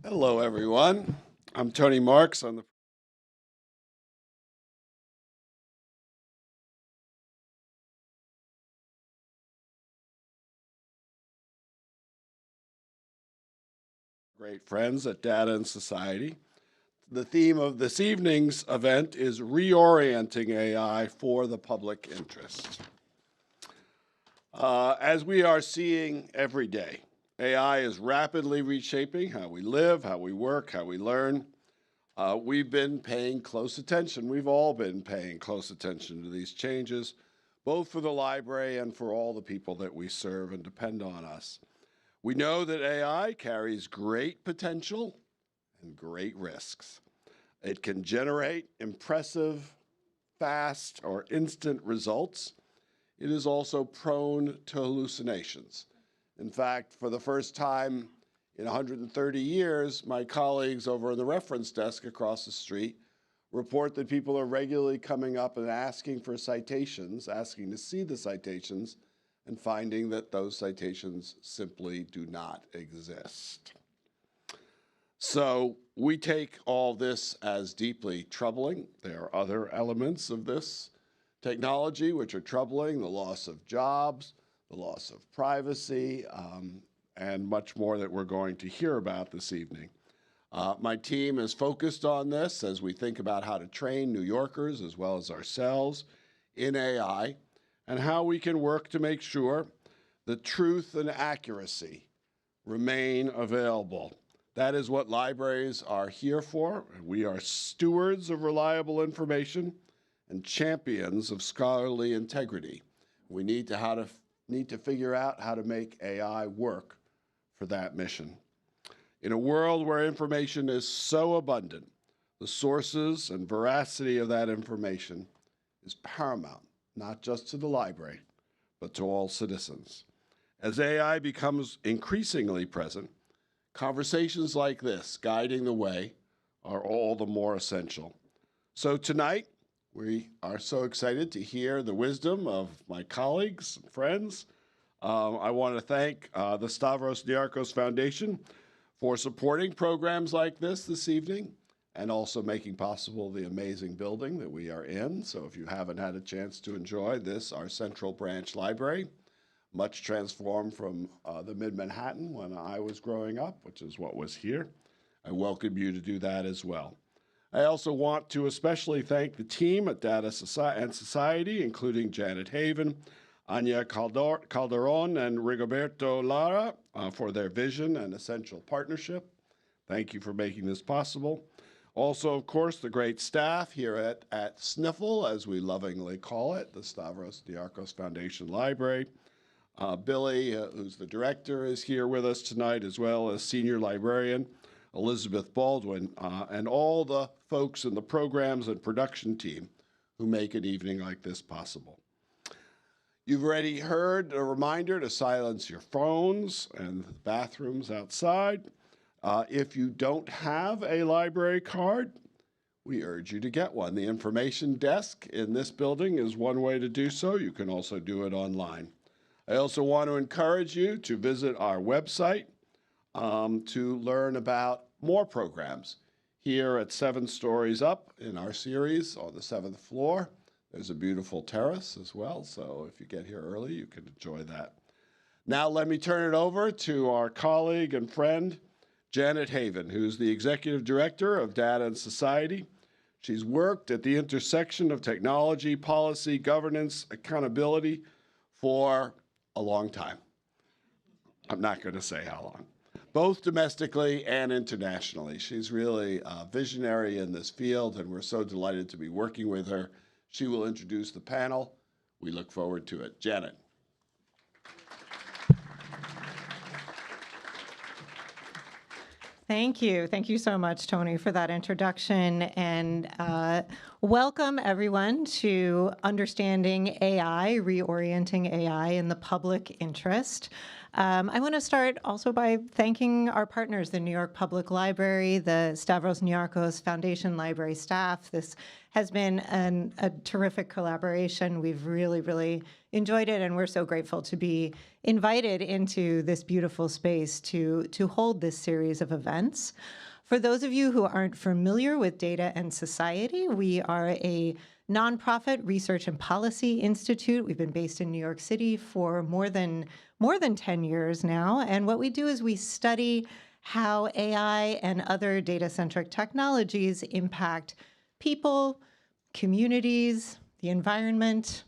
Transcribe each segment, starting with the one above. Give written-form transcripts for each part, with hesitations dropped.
Hello, everyone. I'm Tony Marks. I'm the great friends at Data and Society. The theme of this evening's event is Reorienting AI for the Public Interest. As we are seeing every day, AI is rapidly reshaping how we live, how we work, how we learn. We've been paying close attention. We've all been paying close attention to these changes, both for the library and for all the people that we serve and depend on us. We know that AI carries great potential and great risks. It can generate impressive, fast, or instant results. It is also prone to hallucinations. In fact, for the first time in 130 years, my colleagues over on the reference desk across the street report that people are regularly coming up and asking for citations, asking to see the citations, and finding that those citations simply do not exist. So we take all this as deeply troubling. There are other elements of this technology which are troubling: the loss of jobs, the loss of privacy, and much more that we're going to hear about this evening. My team is focused on this as we think about how to train New Yorkers as well as ourselves in AI and how we can work to make sure that truth and accuracy remain available. That is what libraries are here for. We are stewards of reliable information and champions of scholarly integrity. We need to figure out how to make AI work for that mission. In a world where information is so abundant, the sources and veracity of that information is paramount, not just to the library, but to all citizens. As AI becomes increasingly present, conversations like this, guiding the way, are all the more essential. So tonight, we are so excited to hear the wisdom of my colleagues and friends. I want to thank the Stavros Niarchos Foundation for supporting programs like this evening, and also making possible the amazing building that we are in. So if you haven't had a chance to enjoy this, our Central Branch Library, much transformed from the Mid-Manhattan when I was growing up, which is what was here, I welcome you to do that as well. I also want to especially thank the team at Data and Society, including Janet Haven, Anya Calderon, and Rigoberto Lara for their vision and essential partnership. Thank you for making this possible. Also, of course, the great staff here at Sniffle, as we lovingly call it, the Stavros Niarchos Foundation Library. Billy, who's the director, is here with us tonight, as well as senior librarian Elizabeth Baldwin, and all the folks in the programs and production team who make an evening like this possible. You've already heard a reminder to silence your phones and the bathrooms outside. If you don't have a library card, we urge you to get one. The information desk in this building is one way to do so. You can also do it online. I also want to encourage you to visit our website to learn about more programs. Here at 7 stories up in our series on the 7th floor, there's a beautiful terrace as well, so if you get here early, you can enjoy that. Now let me turn it over to our colleague and friend, Janet Haven, who's the Executive Director of Data and Society. She's worked at the intersection of technology, policy, governance, accountability for a long time. I'm not going to say how long. Both domestically and internationally. She's really a visionary in this field, and we're so delighted to be working with her. She will introduce the panel. We look forward to it. Janet. Thank you. Thank you so much, Tony, for that introduction. And welcome, everyone, to Understanding AI, Reorienting AI in the Public Interest. I want to start also by thanking our partners, the New York Public Library, the Stavros Niarchos Foundation Library staff. This has been a terrific collaboration. We've really, really enjoyed it, and we're so grateful to be invited into this beautiful space to hold this series of events. For those of you who aren't familiar with Data and Society, we are a nonprofit research and policy institute. We've been based in New York City for more than 10 years now. And what we do is we study how AI and other data-centric technologies impact people, communities, the environment,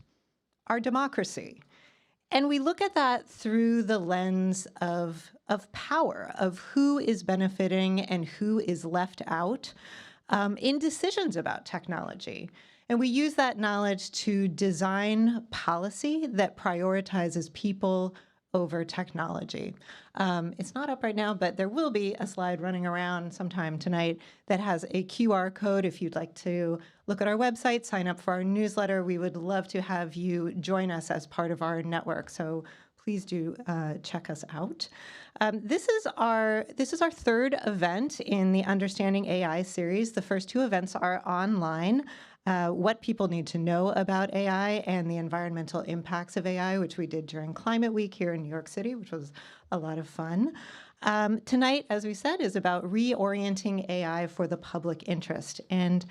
our democracy. And we look at that through the lens of power, of who is benefiting and who is left out in decisions about technology. And we use that knowledge to design policy that prioritizes people over technology. It's not up right now, but there will be a slide running around sometime tonight that has a QR code. If you'd like to look at our website, sign up for our newsletter, we would love to have you join us as part of our network. So please do check us out. This is our third event in the Understanding AI series. The first two events are online. What people need to know about AI and the environmental impacts of AI, which we did during Climate Week here in New York City, which was a lot of fun. Tonight, as we said, is about reorienting AI for the public interest. And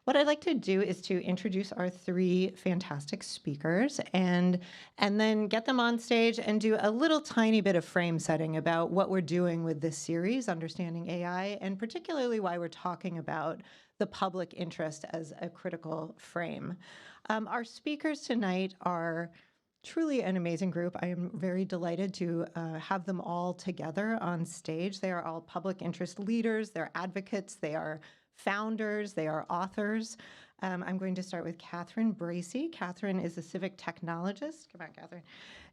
what I'd like to do is to introduce our three fantastic speakers and then get them on stage and do a little tiny bit of frame setting about what we're doing with this series, Understanding AI, and particularly why we're talking about the public interest as a critical frame. Our speakers tonight are truly an amazing group. I am very delighted to have them all together on stage. They are all public interest leaders, they're advocates, they are founders, they are authors. I'm going to start with Catherine Bracy. Catherine is a civic technologist. Come on, Catherine.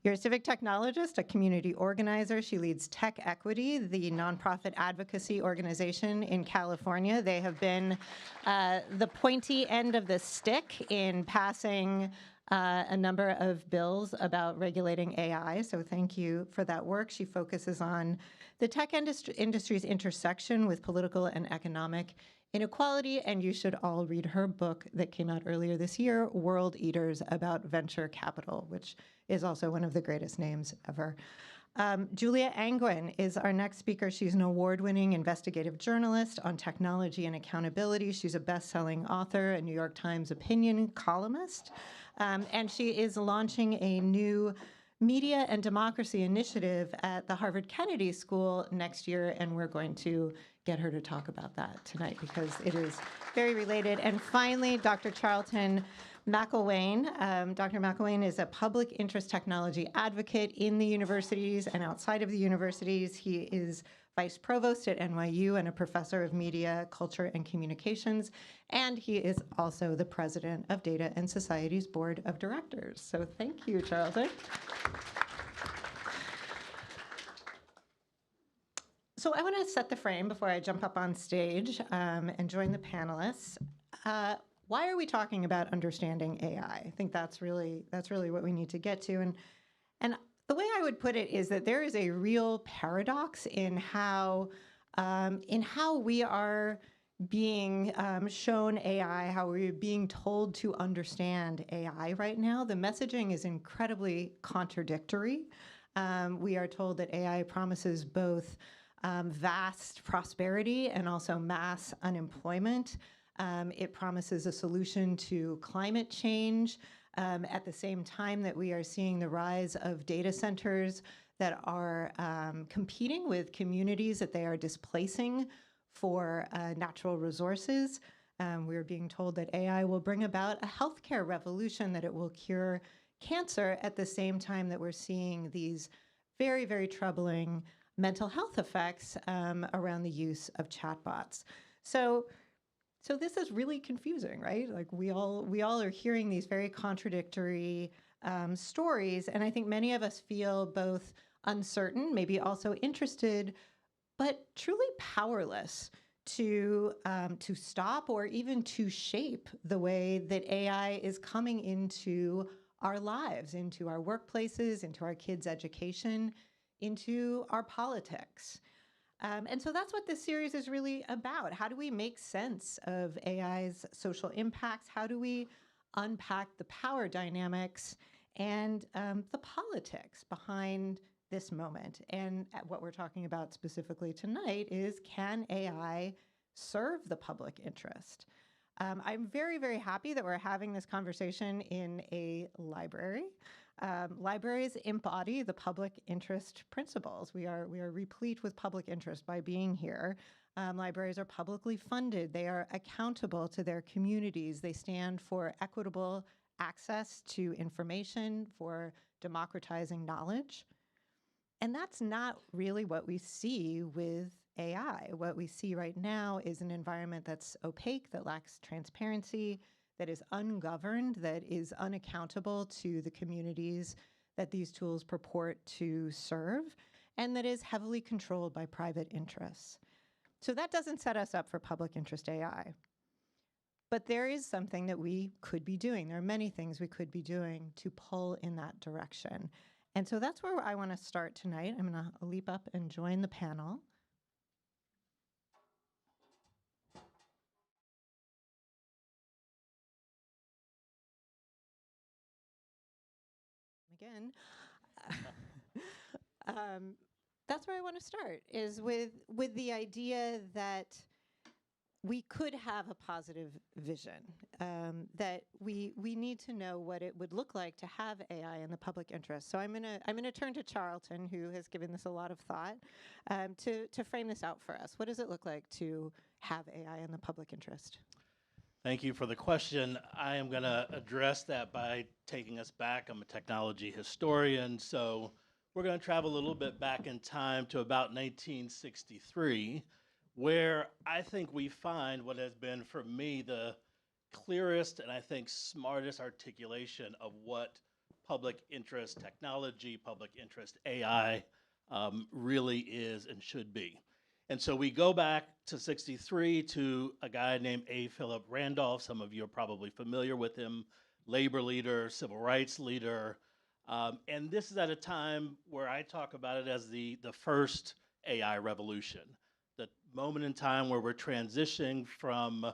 You're a civic technologist, a community organizer. She leads Tech Equity, the nonprofit advocacy organization in California. They have been the pointy end of the stick in passing a number of bills about regulating AI, so thank you for that work. She focuses on the tech industry's intersection with political and economic inequality, and you should all read her book that came out earlier this year, World Eaters, about venture capital, which is also one of the greatest names ever. Julia Angwin is our next speaker. She's an award-winning investigative journalist on technology and accountability. She's a best-selling author, a New York Times opinion columnist, and she is launching a new media and democracy initiative at the Harvard Kennedy School next year, and we're going to get her to talk about that tonight because it is very related. And finally, Dr. Charlton McIlwain. Dr. McIlwain is a public interest technology advocate in the universities and outside of the universities. He is vice provost at NYU and a professor of media, culture, and communications. And he is also the president of Data and Society's board of directors. So thank you, Charlton. So I want to set the frame before I jump up on stage and join the panelists. Why are we talking about understanding AI? I think that's really what we need to get to. And the way I would put it is that there is a real paradox in how we are being shown AI, how we're being told to understand AI right now. The messaging is incredibly contradictory. We are told that AI promises both vast prosperity and also mass unemployment. It promises a solution to climate change at the same time that we are seeing the rise of data centers that are competing with communities that they are displacing for natural resources. We're being told that AI will bring about a healthcare revolution, that it will cure cancer at the same time that we're seeing these very, very troubling mental health effects around the use of chatbots. So this is really confusing, right? Like we all are hearing these very contradictory stories, and I think many of us feel both uncertain, maybe also interested, but truly powerless to stop or even to shape the way that AI is coming into our lives, into our workplaces, into our kids' education, into our politics. And so that's what this series is really about. How do we make sense of AI's social impacts? How do we unpack the power dynamics and the politics behind this moment? And what we're talking about specifically tonight is, can AI serve the public interest? I'm very, very happy that we're having this conversation in a library. Libraries embody the public interest principles. We are replete with public interest by being here. Libraries are publicly funded. They are accountable to their communities. They stand for equitable access to information, for democratizing knowledge. And that's not really what we see with AI. What we see right now is an environment that's opaque, that lacks transparency, that is ungoverned, that is unaccountable to the communities that these tools purport to serve, and that is heavily controlled by private interests. So that doesn't set us up for public interest AI. But there is something that we could be doing. There are many things we could be doing to pull in that direction. And so that's where I want to start tonight. I'm going to leap up and join the panel. Again, that's where I want to start, is with the idea that we could have a positive vision, that we need to know what it would look like to have AI in the public interest. So I'm gonna turn to Charlton, who has given this a lot of thought, to frame this out for us. What does it look like to have AI in the public interest? Thank you for the question. I am going to address that by taking us back. I'm a technology historian, so we're going to travel a little bit back in time to about 1963, where I think we find what has been, for me, the clearest and I think smartest articulation of what public interest technology, public interest AI really is and should be. And so we go back to 63 to a guy named A. Philip Randolph. Some of you are probably familiar with him, labor leader, civil rights leader. And this is at a time where I talk about it as the first AI revolution, the moment in time where we're transitioning from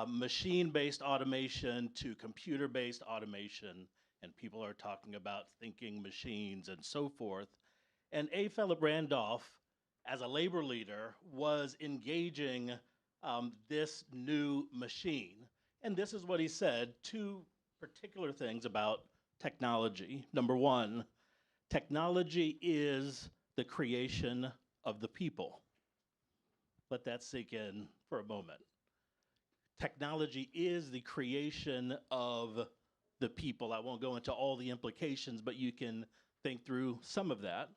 machine-based automation to computer-based automation, and people are talking about thinking machines and so forth. And A. Philip Randolph, as a labor leader, was engaging this new machine. And this is what he said, two particular things about technology. Number one, technology is the creation of the people. Let that sink in for a moment. Technology is the creation of the people. I won't go into all the implications, but you can think through some of that.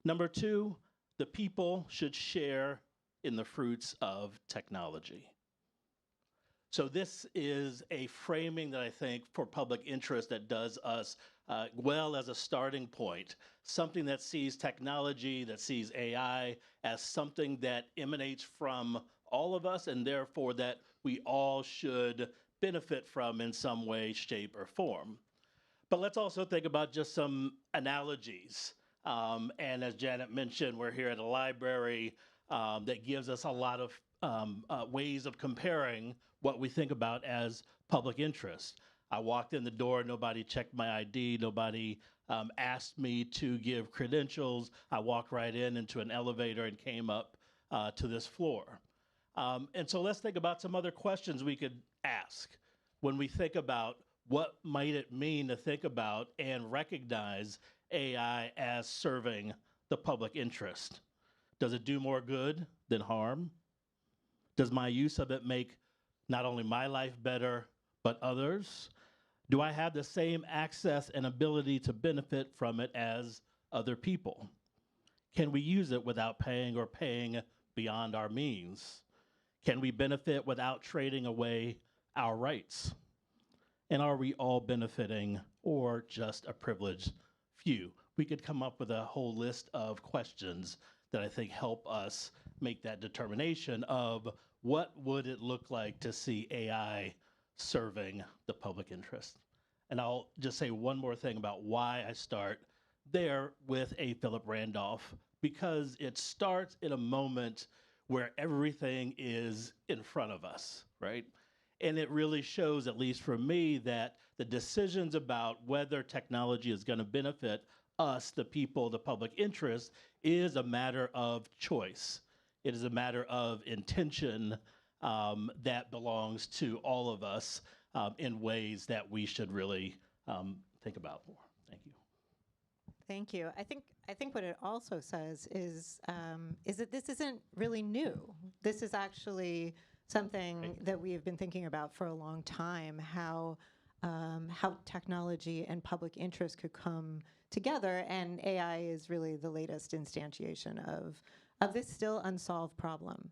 Number two, the people should share in the fruits of technology. So this is a framing that I think for public interest that does us well as a starting point, something that sees technology, that sees AI as something that emanates from all of us, and therefore that we all should benefit from in some way, shape, or form. But let's also think about just some analogies. And as Janet mentioned, we're here at a library that gives us a lot of ways of comparing what we think about as public interest. I walked in the door, nobody checked my ID, nobody asked me to give credentials. I walked right into an elevator and came up to this floor. And so let's think about some other questions we could ask when we think about what might it mean to think about and recognize AI as serving the public interest. Does it do more good than harm? Does my use of it make not only my life better, but others? Do I have the same access and ability to benefit from it as other people? Can we use it without paying or paying beyond our means? Can we benefit without trading away our rights? And are we all benefiting or just a privileged few? We could come up with a whole list of questions that I think help us make that determination of what would it look like to see AI serving the public interest. And I'll just say one more thing about why I start there with a Philip Randolph because it starts in a moment where everything is in front of us, right? And it really shows, at least for me, that the decisions about whether technology is going to benefit us, the people, the public interest, is a matter of choice. It is a matter of intention that belongs to all of us in ways that we should really think about more. Thank you. Thank you. I think what it also says is that this isn't really new. This is actually something that we have been thinking about for a long time. How technology and public interest could come together, and AI is really the latest instantiation of this still unsolved problem.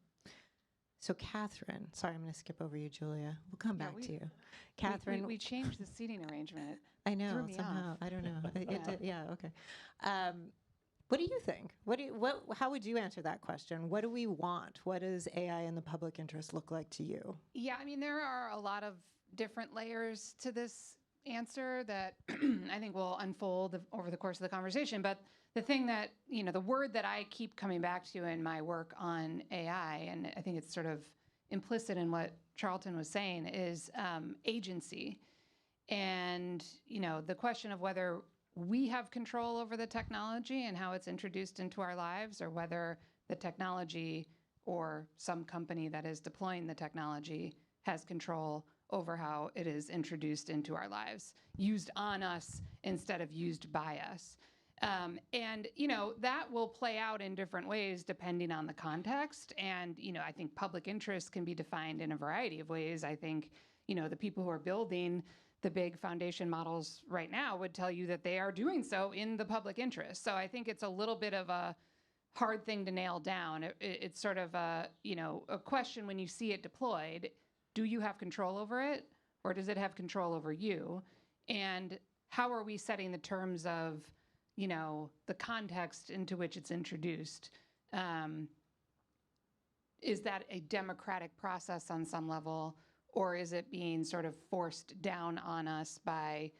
So Catherine, sorry, I'm going to skip over you, Julia. We'll come back to you. Catherine. We changed the seating arrangement. I know, threw me somehow. off. I don't know. It did, yeah, okay. What do you think? How would you answer that question? What do we want? What does AI and the public interest look like to you? Yeah, I mean, there are a lot of different layers to this answer that I think will unfold over the course of the conversation. But the thing that, the word that I keep coming back to in my work on AI, and I think it's sort of implicit in what Charlton was saying, is agency. And, the question of whether we have control over the technology and how it's introduced into our lives, or whether the technology or some company that is deploying the technology has control over how it is introduced into our lives, used on us instead of used by us. And, that will play out in different ways depending on the context. And, I think public interest can be defined in a variety of ways. I think, the people who are building the big foundation models right now would tell you that they are doing so in the public interest. So I think it's a little bit of a hard thing to nail down. It's sort of a question when you see it deployed. Do you have control over it, or does it have control over you? And how are we setting the terms of, the context into which it's introduced? Is that a democratic process on some level, or is it being sort of forced down on us by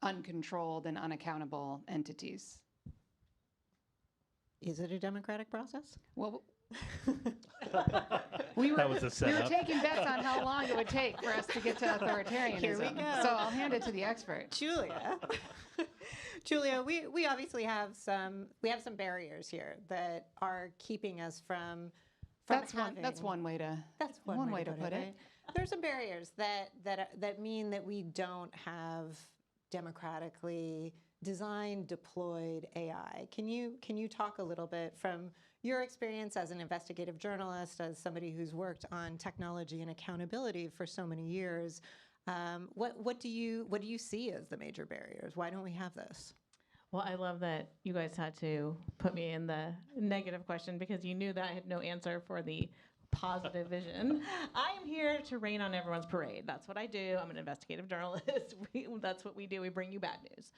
uncontrolled and unaccountable entities? Is it a democratic process? Well, we were taking bets on how long it would take for us to get to authoritarianism. Here we go. So I'll hand it to the expert. Julia. Julia, we obviously have some barriers here that are keeping us from That's having, one way to put it. Right? There's some barriers that mean that we don't have democratically designed, deployed AI. Can you talk a little bit from your experience as an investigative journalist, as somebody who's worked on technology and accountability for so many years? What do you see as the major barriers? Why don't we have this? Well, I love that you guys had to put me in the negative question because you knew that I had no answer for the positive vision. I'm here to rain on everyone's parade. That's what I do. I'm an investigative journalist. That's what we do. We bring you bad news.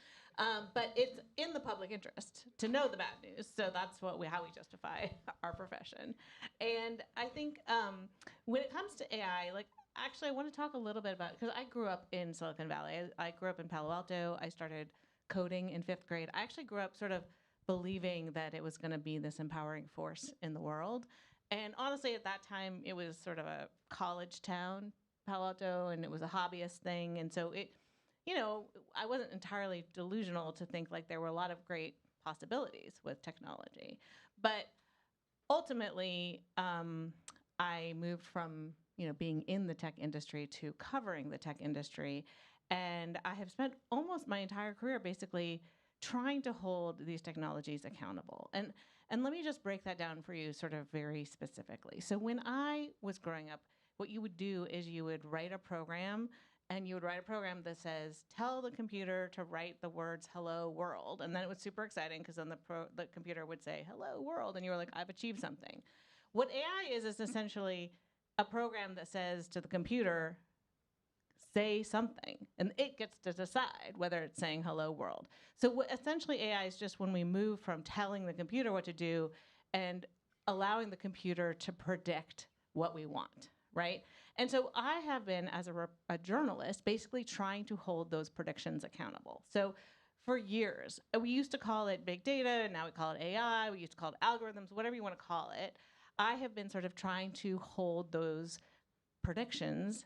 But it's in the public interest to know the bad news. So that's how we justify our profession. And I think when it comes to AI, actually, I want to talk a little bit about, because I grew up in Silicon Valley. I grew up in Palo Alto. I started coding in 5th grade. I actually grew up sort of believing that it was going to be this empowering force in the world. And honestly, at that time, it was sort of a college town, Palo Alto, and it was a hobbyist thing. And so I wasn't entirely delusional to think there were a lot of great possibilities with technology. But ultimately, I moved from being in the tech industry to covering the tech industry. And I have spent almost my entire career basically trying to hold these technologies accountable. And let me just break that down for you sort of very specifically. So when I was growing up, what you would do is you would write a program, and you would write a program that says, tell the computer to write the words hello world. And then it was super exciting because then the computer would say hello world, and you were like, I've achieved something. What AI is essentially a program that says to the computer, say something, and it gets to decide whether it's saying hello world. So essentially AI is just when we move from telling the computer what to do and allowing the computer to predict what we want, right? And so I have been, as a journalist, basically trying to hold those predictions accountable. So for years. We used to call it big data, and now we call it AI. We used to call it algorithms, whatever you want to call it. I have been sort of trying to hold those predictions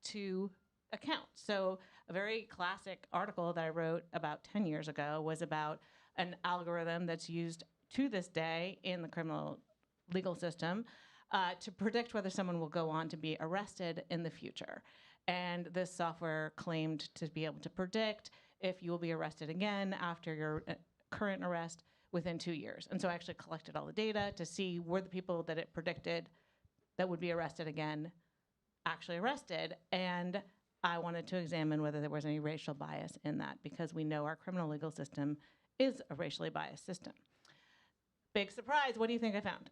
to account. So a very classic article that I wrote about 10 years ago was about an algorithm that's used to this day in the criminal legal system to predict whether someone will go on to be arrested in the future. And this software claimed to be able to predict if you will be arrested again after your current arrest within 2 years. And so I actually collected all the data to see were the people that it predicted that would be arrested again actually arrested. And I wanted to examine whether there was any racial bias in that, because we know our criminal legal system is a racially biased system. Big surprise, what do you think I found?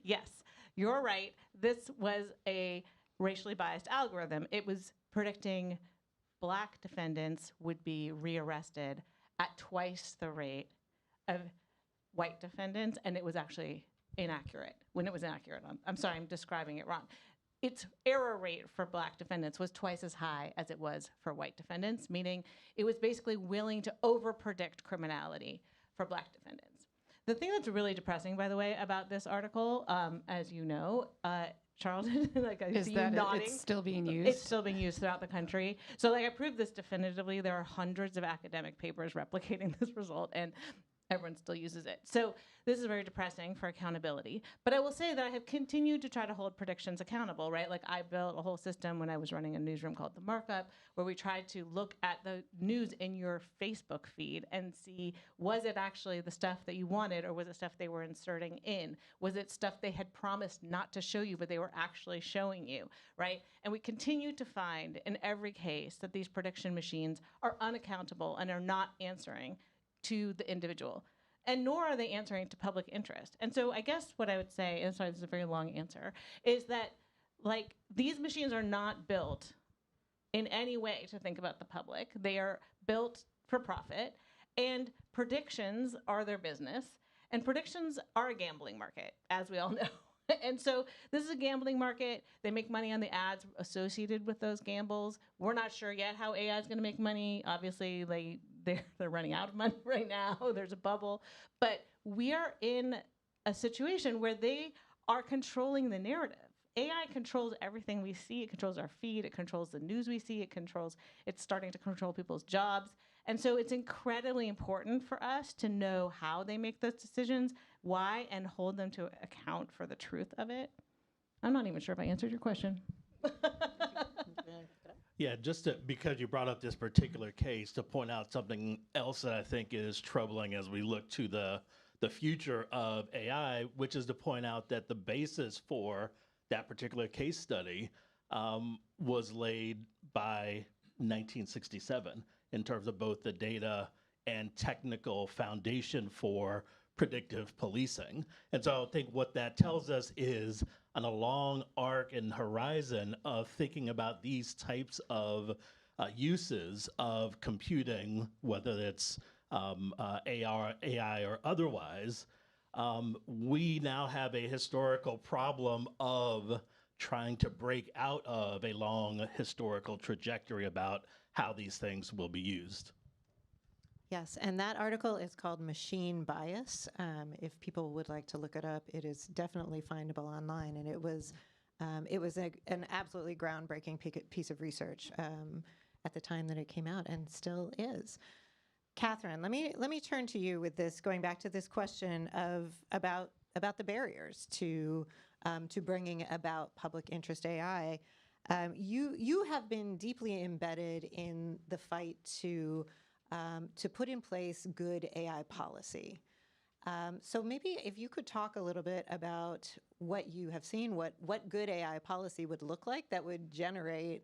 Yes, you're right. This was a racially biased algorithm. It was predicting Black defendants would be rearrested at twice the rate of white defendants, and it was actually inaccurate. When it was inaccurate, I'm sorry, I'm describing it wrong. Its error rate for Black defendants was twice as high as it was for white defendants, meaning it was basically willing to over-predict criminality for Black defendants. The thing that's really depressing, by the way, about this article, as you know, Charlton, like I Is see you that nodding. it's still being used? It's still being used throughout the country. So like I proved this definitively. There are hundreds of academic papers replicating this result, and everyone still uses it. So this is very depressing for accountability. But I will say that I have continued to try to hold predictions accountable, right? Like I built a whole system when I was running a newsroom called The Markup, where we tried to look at the news in your Facebook feed and see, was it actually the stuff that you wanted, or was it stuff they were inserting in? Was it stuff they had promised not to show you, but they were actually showing you, right? And we continue to find in every case that these prediction machines are unaccountable and are not answering to the individual, and nor are they answering to public interest. And so I guess what I would say, and sorry, this is a very long answer, is that like these machines are not built in any way to think about the public. They are built for profit, and predictions are their business, and predictions are a gambling market, as we all know. And so this is a gambling market. They make money on the ads associated with those gambles. We're not sure yet how AI is going to make money. Obviously, they're running out of money right now. There's a bubble. But we are in a situation where they are controlling the narrative. AI controls everything we see. It controls our feed. It controls the news we see. It's starting to control people's jobs. And so it's incredibly important for us to know how they make those decisions, why, and hold them to account for the truth of it. I'm not even sure if I answered your question. Yeah, because you brought up this particular case, to point out something else that I think is troubling as we look to the future of AI, which is to point out that the basis for that particular case study was laid by 1967 in terms of both the data and technical foundation for predictive policing. And so I think what that tells us is on a long arc and horizon of thinking about these types of uses of computing, whether it's AI or otherwise, we now have a historical problem of trying to break out of a long historical trajectory about how these things will be used. Yes, and that article is called Machine Bias. If people would like to look it up, it is definitely findable online, and it was an absolutely groundbreaking piece of research at the time that it came out, and still is. Catherine, let me turn to you with this, going back to this question about the barriers to bringing about public interest AI. You have been deeply embedded in the fight to put in place good AI policy. So maybe if you could talk a little bit about what you have seen, what good AI policy would look like that would generate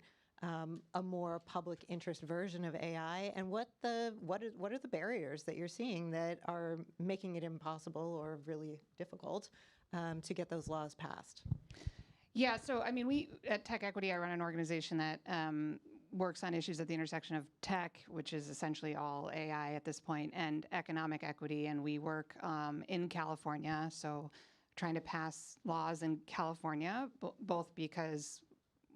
a more public interest version of AI, and what are the barriers that you're seeing that are making it impossible or really difficult to get those laws passed? Yeah, so I mean, we at Tech Equity, I run an organization that works on issues at the intersection of tech, which is essentially all AI at this point, and economic equity. And we work in California, so trying to pass laws in California, both because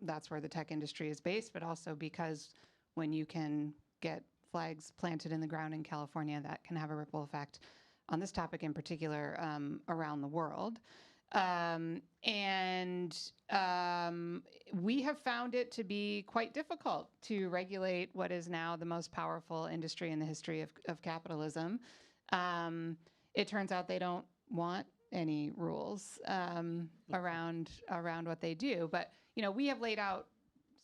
that's where the tech industry is based, but also because when you can get flags planted in the ground in California that can have a ripple effect on this topic in particular around the world. We have found it to be quite difficult to regulate what is now the most powerful industry in the history of capitalism. It turns out they don't want any rules around what they do. But we have laid out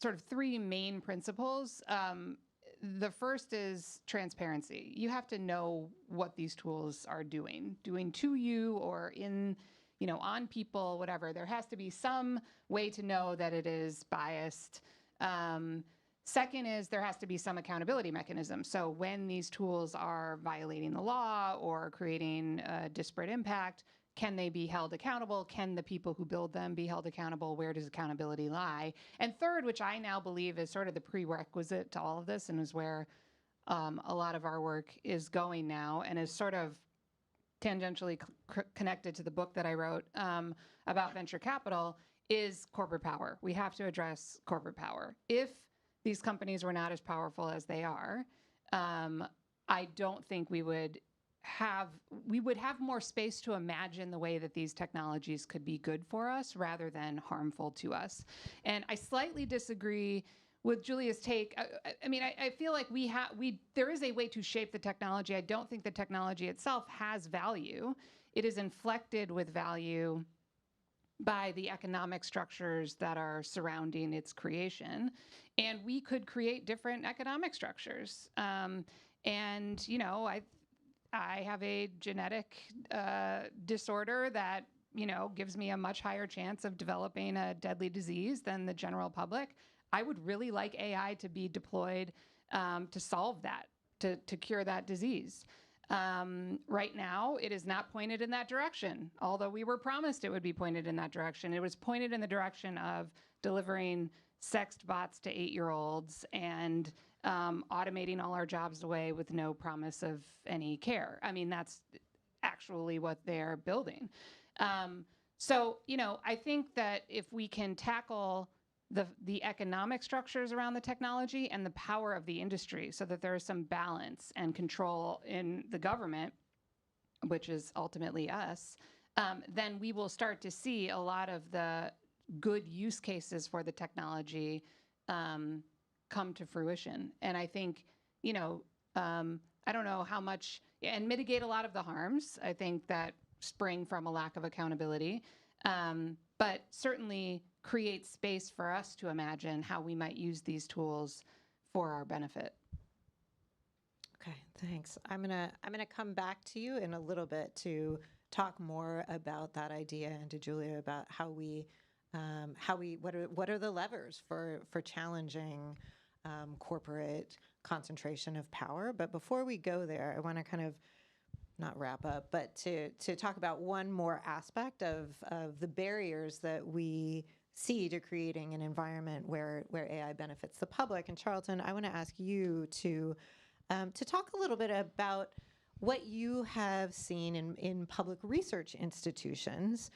sort of three main principles. The first is transparency. You have to know what these tools are doing to you or on people, whatever. There has to be some way to know that it is biased. Second is there has to be some accountability mechanism. So when these tools are violating the law or creating a disparate impact, can they be held accountable? Can the people who build them be held accountable? Where does accountability lie? And third, which I now believe is sort of the prerequisite to all of this and is where a lot of our work is going now and is sort of tangentially connected to the book that I wrote about venture capital, is corporate power. We have to address corporate power. If these companies were not as powerful as they are, I don't think we would have more space to imagine the way that these technologies could be good for us rather than harmful to us. And I slightly disagree with Julia's take. I feel like there is a way to shape the technology. I don't think the technology itself has value. It is inflected with value by the economic structures that are surrounding its creation. And we could create different economic structures. I have a genetic disorder that, gives me a much higher chance of developing a deadly disease than the general public. I would really like AI to be deployed to solve that, to cure that disease. Right now, it is not pointed in that direction, although we were promised it would be pointed in that direction. It was pointed in the direction of delivering sexed bots to 8-year-olds and automating all our jobs away with no promise of any care. I mean, that's actually what they're building. I think that if we can tackle the economic structures around the technology and the power of the industry so that there is some balance and control in the government, which is ultimately us, then we will start to see a lot of the good use cases for the technology come to fruition. And I think, I don't know how much, and mitigate a lot of the harms, I think, that spring from a lack of accountability, but certainly create space for us to imagine how we might use these tools for our benefit. Okay, thanks. I'm gonna come back to you in a little bit to talk more about that idea, and to Julia about what are the levers for challenging corporate concentration of power. But before we go there, I want to kind of not wrap up, but to talk about one more aspect of the barriers that we see to creating an environment where AI benefits the public. And Charlton, I want to ask you to talk a little bit about what you have seen in public research institutions,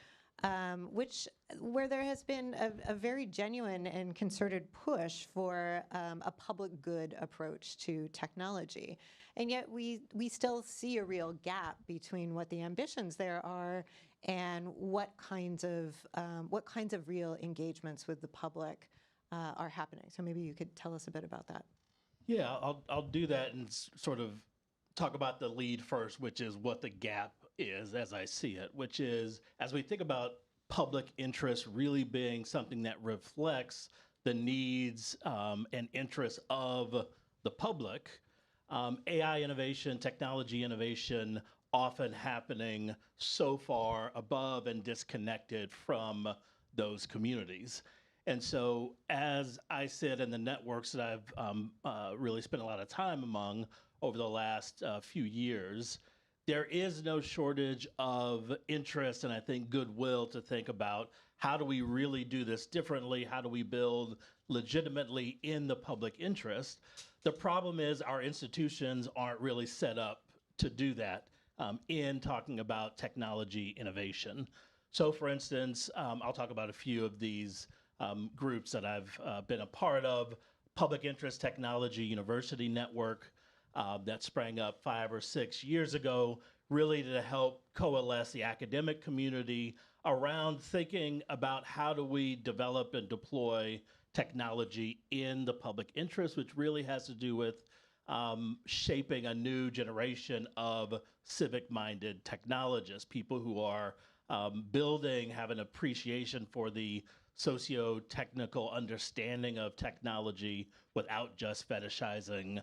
where there has been a very genuine and concerted push for a public good approach to technology. And yet we still see a real gap between what the ambitions there are and what kinds of real engagements with the public are happening. So maybe you could tell us a bit about that. Yeah, I'll do that and sort of talk about the lead first, which is what the gap is as I see it, which is as we think about public interest really being something that reflects the needs and interests of the public, AI innovation, technology innovation often happening so far above and disconnected from those communities. And so as I sit in the networks that I've really spent a lot of time among over the last few years, there is no shortage of interest and I think goodwill to think about how do we really do this differently? How do we build legitimately in the public interest? The problem is our institutions aren't really set up to do that in talking about technology innovation. So for instance, I'll talk about a few of these groups that I've been a part of. Public Interest Technology University Network, that sprang up 5 or 6 years ago, really to help coalesce the academic community around thinking about how do we develop and deploy technology in the public interest, which really has to do with shaping a new generation of civic-minded technologists, people who are building, have an appreciation for the socio-technical understanding of technology without just fetishizing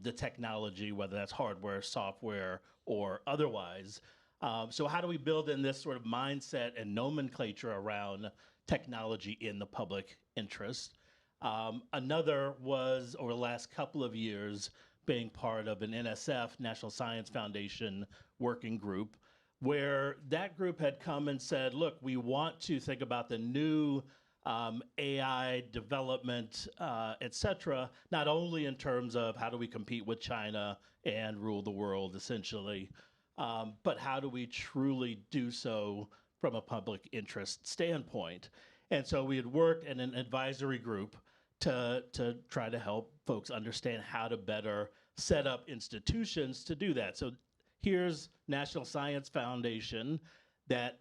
the technology, whether that's hardware, software, or otherwise. So how do we build in this sort of mindset and nomenclature around technology in the public interest? Another was, over the last couple of years, being part of an NSF, National Science Foundation working group, where that group had come and said, look, we want to think about the new AI development, et cetera, not only in terms of how do we compete with China and rule the world, essentially, but how do we truly do so from a public interest standpoint? And so we had worked in an advisory group to try to help folks understand how to better set up institutions to do that. So here's National Science Foundation that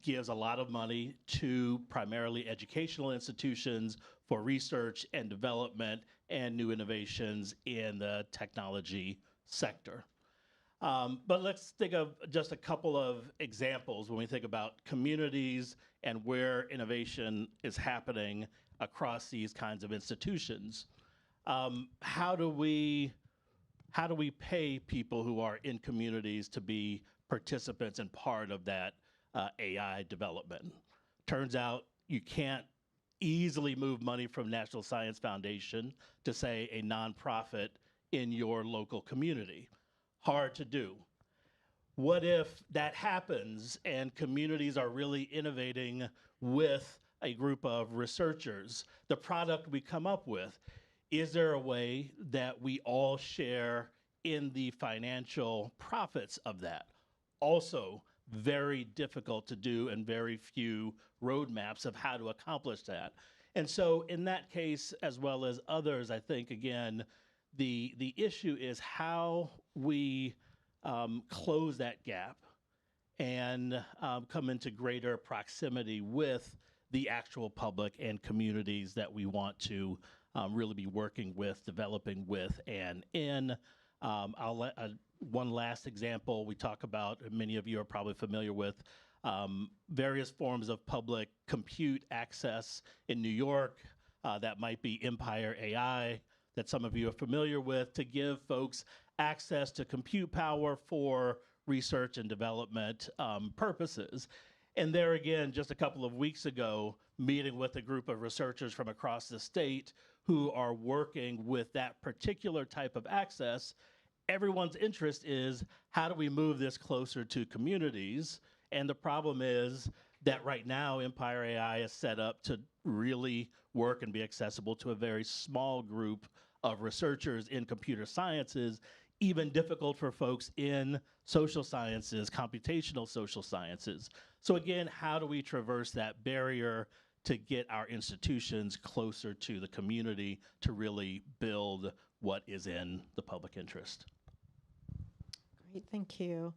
gives a lot of money to primarily educational institutions for research and development and new innovations in the technology sector. But let's think of just a couple of examples when we think about communities and where innovation is happening across these kinds of institutions. How do we pay people who are in communities to be participants and part of that AI development? Turns out you can't easily move money from National Science Foundation to, say, a nonprofit in your local community. Hard to do. What if that happens and communities are really innovating with a group of researchers? The product we come up with, is there a way that we all share in the financial profits of that? Also, very difficult to do and very few roadmaps of how to accomplish that. And so in that case, as well as others, I think, again, the issue is how we close that gap and come into greater proximity with the actual public and communities that we want to really be working with, developing with, and in. One last example we talk about, many of you are probably familiar with, various forms of public compute access in New York. That might be Empire AI, that some of you are familiar with, to give folks access to compute power for research and development purposes. And there again, just a couple of weeks ago, meeting with a group of researchers from across the state who are working with that particular type of access. Everyone's interest is, how do we move this closer to communities? And the problem is that right now, Empire AI is set up to really work and be accessible to a very small group of researchers in computer sciences, even difficult for folks in social sciences, computational social sciences. So again, how do we traverse that barrier to get our institutions closer to the community to really build what is in the public interest? Great, thank you.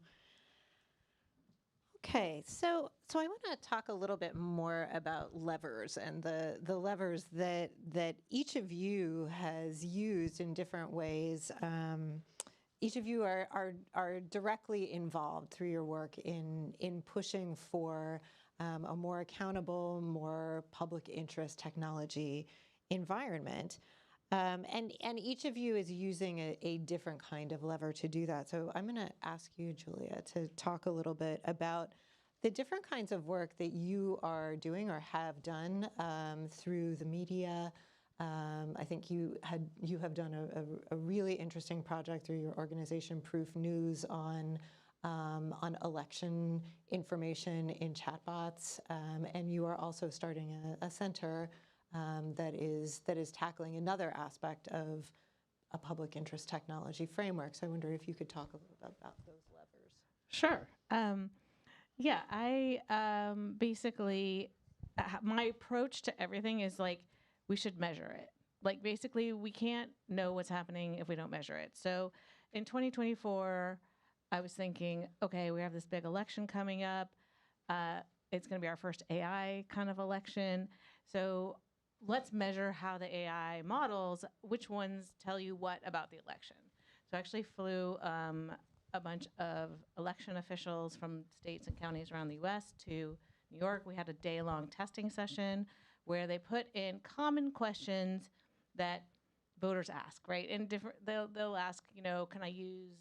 Okay, so I want to talk a little bit more about levers and the levers that each of you has used in different ways. Each of you are directly involved through your work in pushing for a more accountable, more public interest technology environment. And each of you is using a different kind of lever to do that. So I'm going to ask you, Julia, to talk a little bit about the different kinds of work that you are doing or have done through the media. I think you have done a really interesting project through your organization, Proof News, on election information in chatbots, and you are also starting a center that is tackling another aspect of a public interest technology framework. So I wonder if you could talk a little bit about those levers. Sure. Yeah, I basically, my approach to everything is like, we should measure it. Like basically we can't know what's happening if we don't measure it. So in 2024, I was thinking, okay, we have this big election coming up. It's going to be our first AI kind of election. So let's measure how the AI models, which ones tell you what about the election. So I actually flew a bunch of election officials from states and counties around the US to New York. We had a day-long testing session where they put in common questions that voters ask, right? And they'll ask, can I use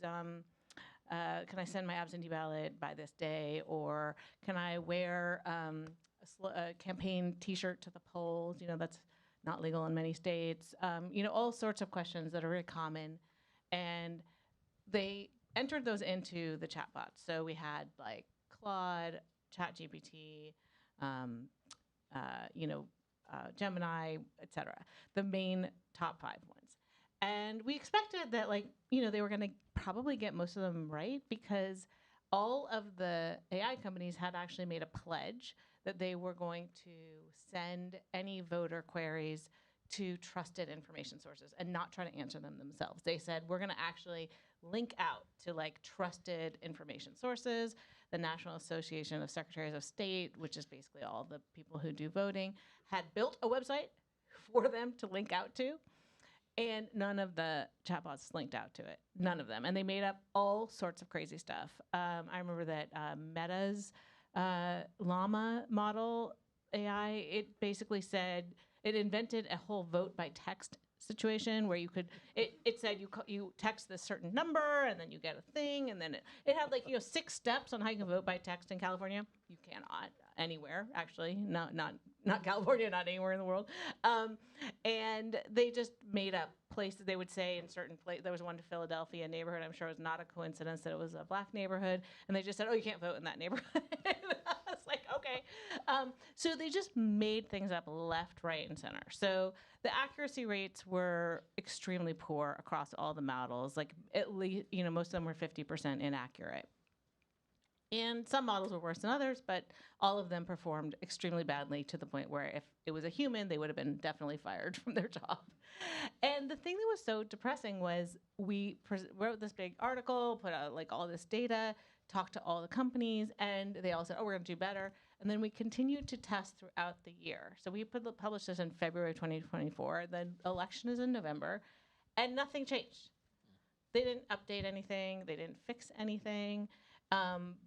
can I send my absentee ballot by this day, or can I wear a campaign T-shirt to the polls? That's not legal in many states. All sorts of questions that are very common, and they entered those into the chatbots. So we had like Claude, ChatGPT, Gemini, etc. The main top 5 ones. And we expected that, they were going to probably get most of them right, because all of the AI companies had actually made a pledge that they were going to send any voter queries to trusted information sources and not try to answer them themselves. They said, we're going to actually link out to trusted information sources. The National Association of Secretaries of State, which is basically all the people who do voting, had built a website for them to link out to. And none of the chatbots linked out to it. None of them. And they made up all sorts of crazy stuff. I remember that Meta's Llama model AI, it basically said, it invented a whole vote by text situation where you could, it said you text this certain number and then you get a thing, and then it had 6 steps on how you can vote by text in California. You cannot anywhere, actually, not California, not anywhere in the world. And they just made up places. They would say in certain places, there was one to Philadelphia neighborhood, I'm sure it was not a coincidence that it was a black neighborhood, and they just said, oh, you can't vote in that neighborhood. It's like, okay. So they just made things up left, right, and center. So the accuracy rates were extremely poor across all the models. At least, most of them were 50% inaccurate. And some models were worse than others, but all of them performed extremely badly, to the point where if it was a human, they would have been definitely fired from their job. And the thing that was so depressing was we wrote this big article, put out all this data, talked to all the companies, and they all said, oh, we're going to do better. And then we continued to test throughout the year. So we published this in February 2024. The election is in November, and nothing changed. They didn't update anything. They didn't fix anything.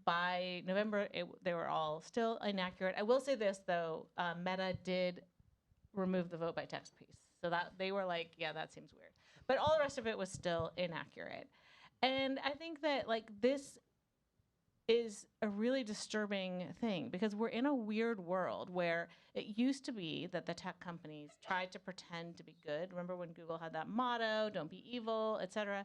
By November, they were all still inaccurate. I will say this, though. Meta did remove the vote by text piece. So that they were like, yeah, that seems weird. But all the rest of it was still inaccurate. And I think that this is a really disturbing thing, because we're in a weird world where it used to be that the tech companies tried to pretend to be good. Remember when Google had that motto, don't be evil, et cetera?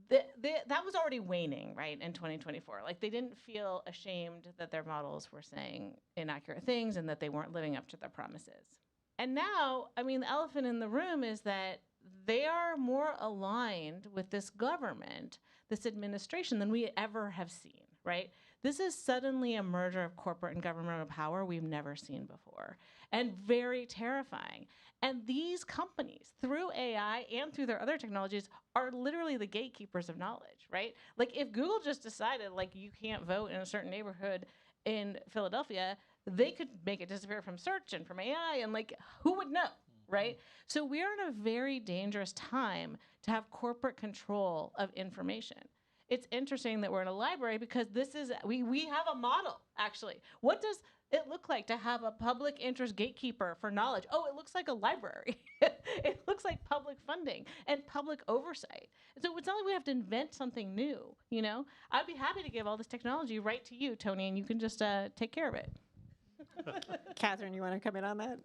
That was already waning, right, in 2024. They didn't feel ashamed that their models were saying inaccurate things and that they weren't living up to their promises. And now, the elephant in the room is that they are more aligned with this government, this administration, than we ever have seen, right? This is suddenly a merger of corporate and governmental power we've never seen before, and very terrifying. And these companies, through AI and through their other technologies, are literally the gatekeepers of knowledge, right? If Google just decided, you can't vote in a certain neighborhood in Philadelphia, they could make it disappear from search and from AI, and who would know, right? So we are in a very dangerous time to have corporate control of information. It's interesting that we're in a library, because we have a model, actually. What does it look like to have a public interest gatekeeper for knowledge? Oh, it looks like a library. It looks like public funding and public oversight. So it's not like we have to invent something new, I'd be happy to give all this technology right to you, Tony, and you can just take care of it. Catherine, you want to come in on that?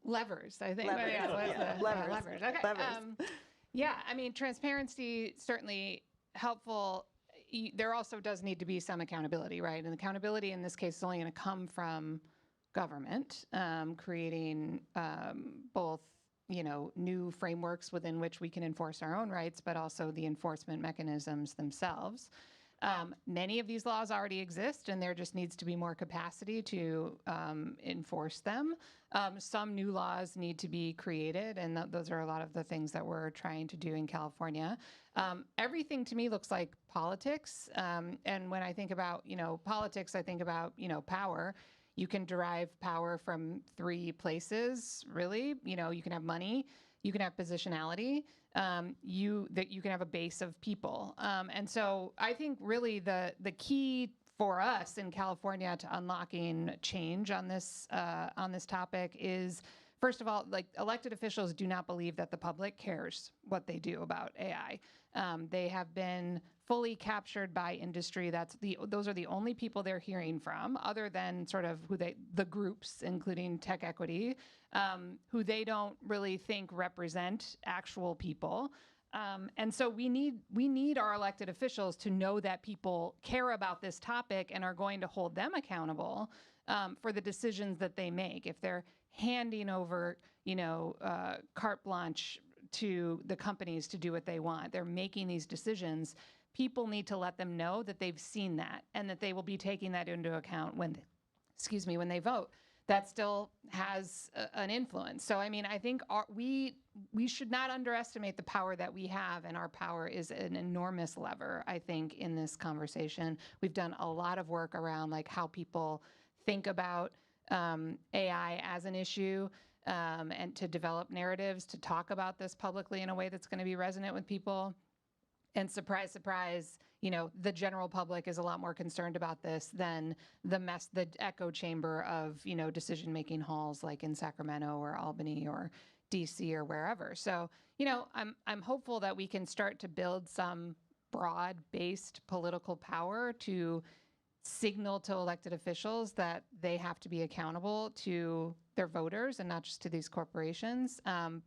Levers, I think. Levers. Levers. Levers. Okay. Levers. Transparency, certainly helpful. There also does need to be some accountability, right? And accountability in this case is only going to come from government, creating both, new frameworks within which we can enforce our own rights, but also the enforcement mechanisms themselves. Many of these laws already exist, and there just needs to be more capacity to enforce them. Some new laws need to be created, and those are a lot of the things that we're trying to do in California. Everything to me looks like politics, and when I think about politics, I think about power. You can derive power from three places, really. You can have money, you can have positionality, you can have a base of people. And so I think really the key for us in California to unlocking change on this topic is, first of all, like, elected officials do not believe that the public cares what they do about AI. They have been fully captured by industry. Those are the only people they're hearing from, other than sort of the groups, including Tech Equity, who they don't really think represent actual people. And so we need our elected officials to know that people care about this topic and are going to hold them accountable for the decisions that they make. If they're handing over, carte blanche to the companies to do what they want, they're making these decisions. People need to let them know that they've seen that and that they will be taking that into account when they vote. That still has an influence. So, I mean, I think we should not underestimate the power that we have, and our power is an enormous lever, I think, in this conversation. We've done a lot of work around like how people think about AI as an issue, and to develop narratives to talk about this publicly in a way that's going to be resonant with people. And surprise, surprise, the general public is a lot more concerned about this than the echo chamber of, decision-making halls like in Sacramento or Albany or DC or wherever. So, I'm hopeful that we can start to build some broad-based political power to signal to elected officials that they have to be accountable to their voters and not just to these corporations.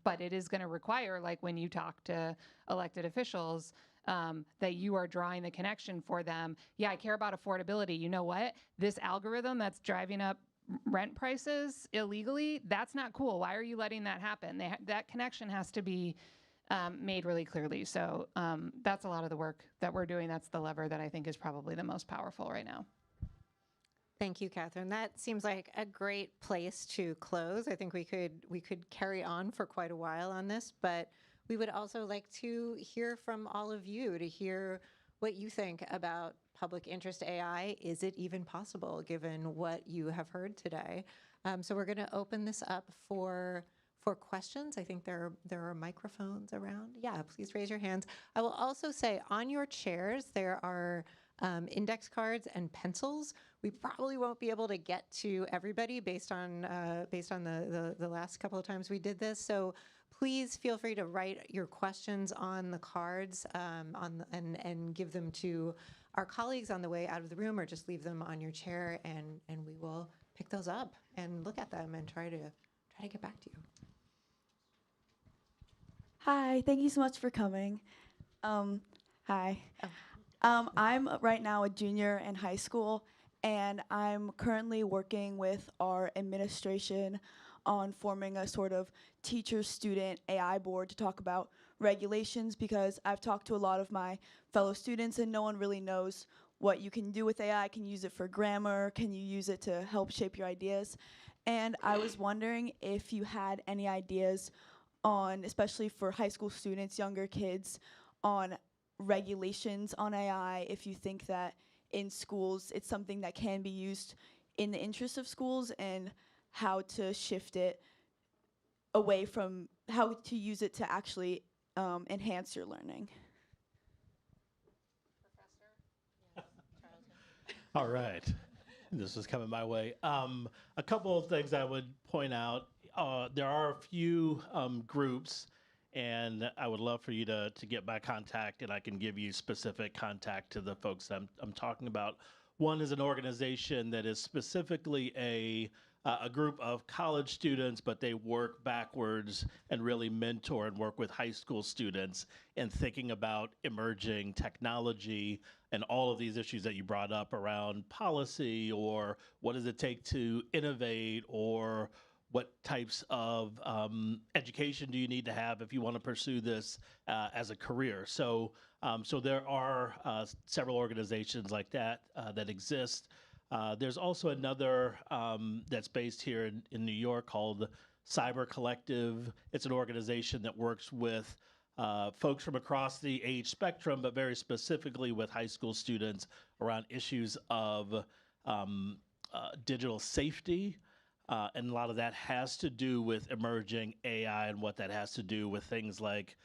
But it is going to require, like when you talk to elected officials, that you are drawing the connection for them. Yeah, I care about affordability. You know what? This algorithm that's driving up rent prices illegally, that's not cool. Why are you letting that happen? That connection has to be made really clearly. So that's a lot of the work that we're doing. That's the lever that I think is probably the most powerful right now. Thank you, Catherine. That seems like a great place to close. I think we could carry on for quite a while on this, but we would also like to hear from all of you, to hear what you think about public interest AI. Is it even possible, given what you have heard today? So we're going to open this up for questions. I think there are microphones around. Yeah, please raise your hands. I will also say, on your chairs there are index cards and pencils. We probably won't be able to get to everybody based on the last couple of times we did this. So please feel free to write your questions on the cards and give them to our colleagues on the way out of the room, or just leave them on your chair, and we will pick those up and look at them and try to get back to you. Hi, thank you so much for coming. Hi. I'm right now a junior in high school, and I'm currently working with our administration on forming a sort of teacher-student AI board to talk about regulations, because I've talked to a lot of my fellow students and no one really knows what you can do with AI. Can you use it for grammar? Can you use it to help shape your ideas? And I was wondering if you had any ideas on, especially for high school students, younger kids, on regulations on AI, if you think that in schools it's something that can be used in the interest of schools, and how to shift it away from, how to use it to actually enhance your learning. All right. This is coming my way. A couple of things I would point out. There are a few groups, and I would love for you to get my contact, and I can give you specific contact to the folks I'm talking about. One is an organization that is specifically a group of college students, but they work backwards and really mentor and work with high school students in thinking about emerging technology and all of these issues that you brought up around policy, or what does it take to innovate, or what types of education do you need to have if you want to pursue this as a career. So there are several organizations like that that exist. There's also another that's based here in New York called Cyber Collective. It's an organization that works with folks from across the age spectrum, but very specifically with high school students around issues of digital safety. And a lot of that has to do with emerging AI and what that has to do with things like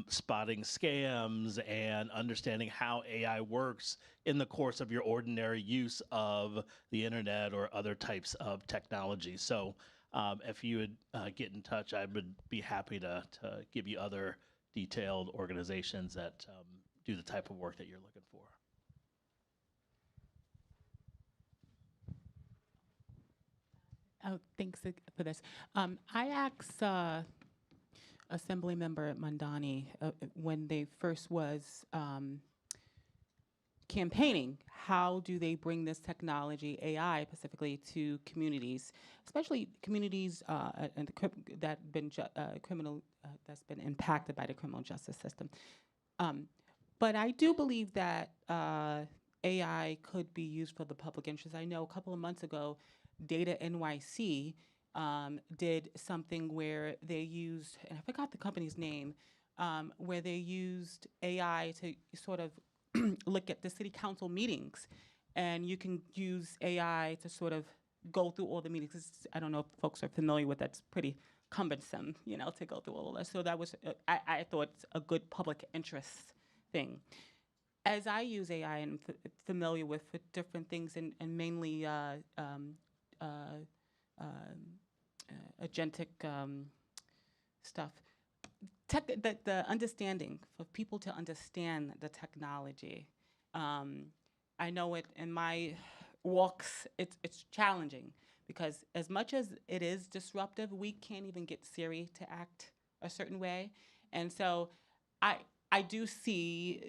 spotting scams and understanding how AI works in the course of your ordinary use of the internet or other types of technology. So if you would get in touch, I would be happy to give you other detailed organizations that do the type of work that you're looking for. Oh, thanks for this. I asked Assemblymember Mandani when they first was campaigning, how do they bring this technology, AI specifically, to communities, especially communities that been that's been impacted by the criminal justice system. But I do believe that AI could be used for the public interest. I know a couple of months ago, Data NYC did something where they used, and I forgot the company's name, where they used AI to sort of look at the city council meetings, and you can use AI to sort of go through all the meetings. I don't know if folks are familiar with that. It's pretty cumbersome, to go through all of that. So that was, I thought, a good public interest thing. As I use AI and familiar with different things, and mainly agentic stuff, the understanding, for people to understand the technology. I know it in my walks, it's challenging, because as much as it is disruptive, we can't even get Siri to act a certain way. And so I do see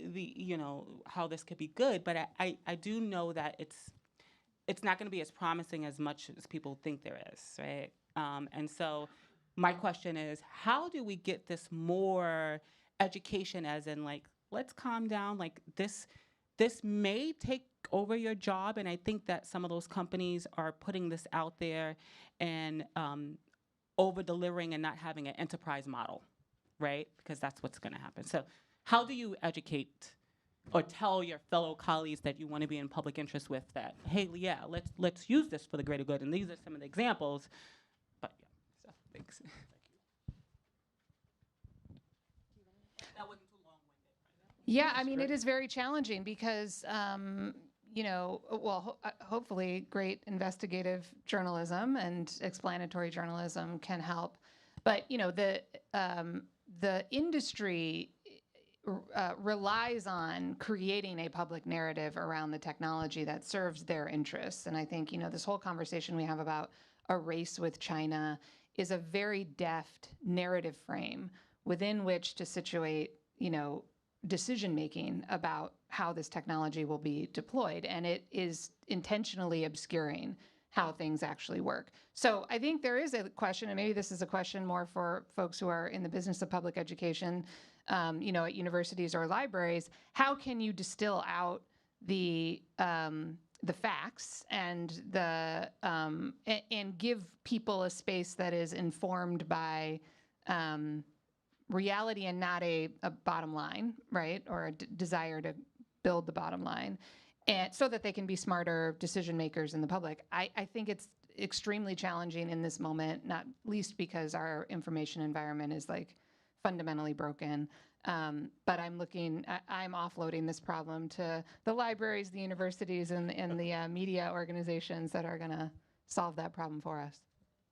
how this could be good, but I do know that it's not going to be as promising as much as people think there is, right? And so my question is, how do we get this more education, as in, like, let's calm down, like this may take over your job, and I think that some of those companies are putting this out there and over-delivering and not having an enterprise model, right? Because that's what's going to happen. So how do you educate or tell your fellow colleagues that you want to be in public interest with that, hey, yeah, let's use this for the greater good? And these are some of the examples. But yeah, so thanks. That wasn't too long-winded. Yeah, I mean, it is very challenging because, hopefully great investigative journalism and explanatory journalism can help. But, the industry relies on creating a public narrative around the technology that serves their interests. And I think, this whole conversation we have about a race with China is a very deft narrative frame within which to situate, decision-making about how this technology will be deployed. And it is intentionally obscuring how things actually work. So I think there is a question, and maybe this is a question more for folks who are in the business of public education, at universities or libraries. How can you distill out the facts and and give people a space that is informed by reality and not a bottom line, right? Or a desire to build the bottom line, and so that they can be smarter decision makers in the public. I think it's extremely challenging in this moment, not least because our information environment is fundamentally broken. But I'm offloading this problem to the libraries, the universities, and the media organizations that are going to solve that problem for us.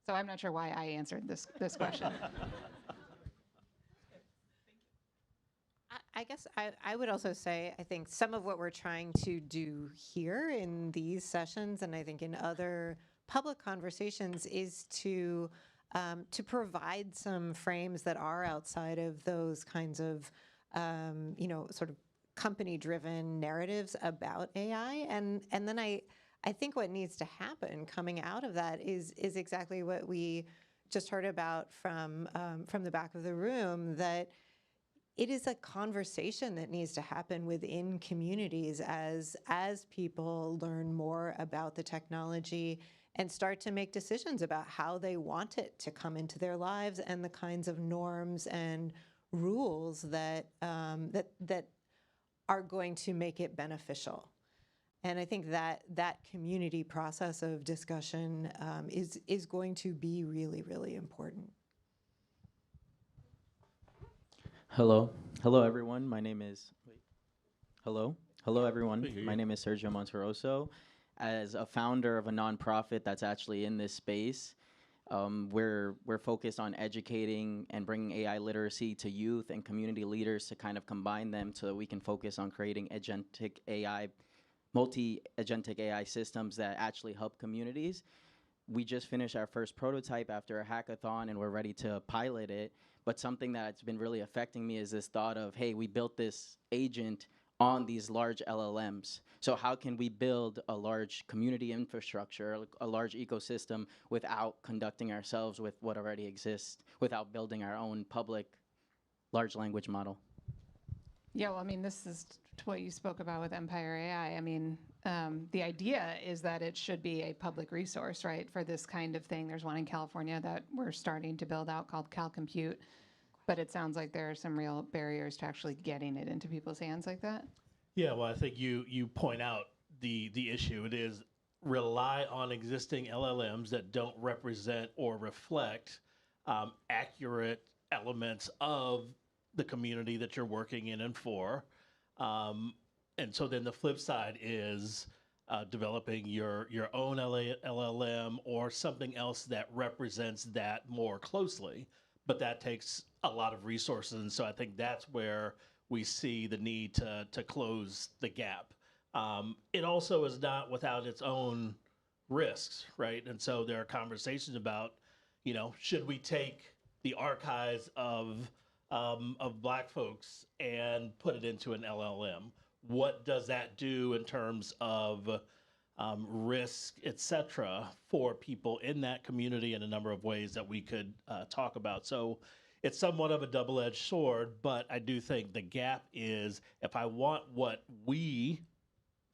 So I'm not sure why I answered this question. I guess I would also say, I think some of what we're trying to do here in these sessions, and I think in other public conversations, is to provide some frames that are outside of those kinds of, sort of company-driven narratives about AI. And then I I think what needs to happen coming out of that is exactly what we just heard about from the back of the room, that it is a conversation that needs to happen within communities as people learn more about the technology and start to make decisions about how they want it to come into their lives and the kinds of norms and rules that that are going to make it beneficial. And I think that community process of discussion is going to be really, really important. Hello. Hello, everyone. My name is... Hello. Hello, everyone. We hear My you. name is Sergio Monteroso. As a founder of a nonprofit that's actually in this space, we're focused on educating and bringing AI literacy to youth and community leaders to kind of combine them so that we can focus on creating agentic AI, multi-agentic AI systems that actually help communities. We just finished our first prototype after a hackathon, and we're ready to pilot it. But something that's been really affecting me is this thought of, hey, we built this agent on these large LLMs. So how can we build a large community infrastructure, a large ecosystem, without conducting ourselves with what already exists, without building our own public large language model? Yeah, well, I mean, this is what you spoke about with Empire AI. I mean, the idea is that it should be a public resource, right, for this kind of thing. There's one in California that we're starting to build out called CalCompute, but it sounds like there are some real barriers to actually getting it into people's hands like that. Yeah, well, I think you point out the issue. It is rely on existing LLMs that don't represent or reflect accurate elements of the community that you're working in and for. And so then the flip side is developing your own LLM or something else that represents that more closely. But that takes a lot of resources. And so I think that's where we see the need to close the gap. It also is not without its own risks, right? And so there are conversations about, should we take the archives of Black folks and put it into an LLM? What does that do in terms of risk, et cetera, for people in that community in a number of ways that we could talk about? So it's somewhat of a double-edged sword, but I do think the gap is, if I want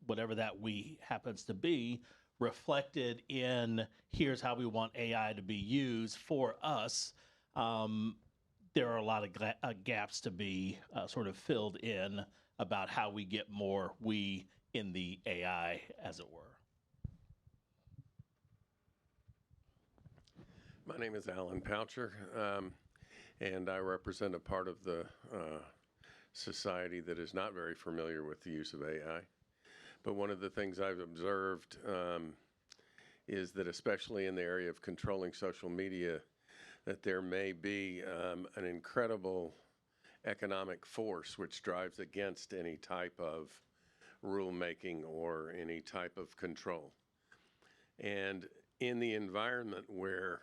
whatever that we happens to be, reflected in here's how we want AI to be used for us, there are a lot of gaps to be sort of filled in about how we get more we in the AI, as it were. My name is Alan Poucher, and I represent a part of the society that is not very familiar with the use of AI. But one of the things I've observed is that, especially in the area of controlling social media, that there may be an incredible economic force which drives against any type of rulemaking or any type of control. And in the environment where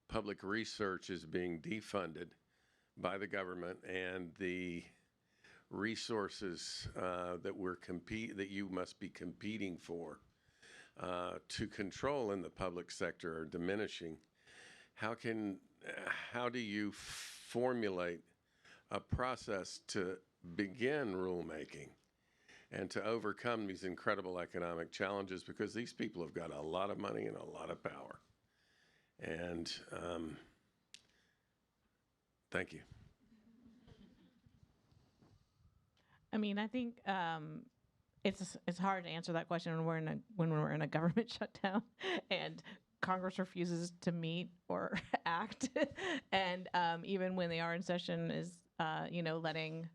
public research is being defunded by the government and the resources that you must be competing for to control in the public sector are diminishing, how do you formulate a process to begin rulemaking and to overcome these incredible economic challenges? Because these people have got a lot of money and a lot of power. And thank you. I mean, I think it's hard to answer that question when we're in a government shutdown and Congress refuses to meet or act, and even when they are in session, is letting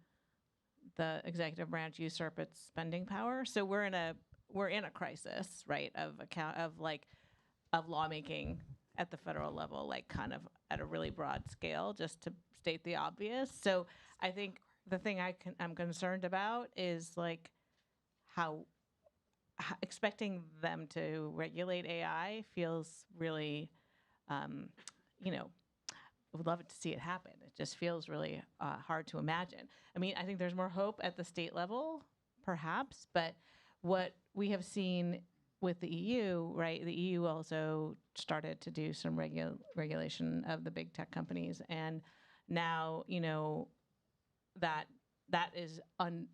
the executive branch usurp its spending power. So we're in a crisis, right, of lawmaking at the federal level, like kind of at a really broad scale, just to state the obvious. So I think the thing I'm concerned about is like how expecting them to regulate AI feels really, I would love to see it happen. It just feels really hard to imagine. I mean, I think there's more hope at the state level, perhaps, but what we have seen with the EU, right? The EU also started to do some regulation of the big tech companies, and now that is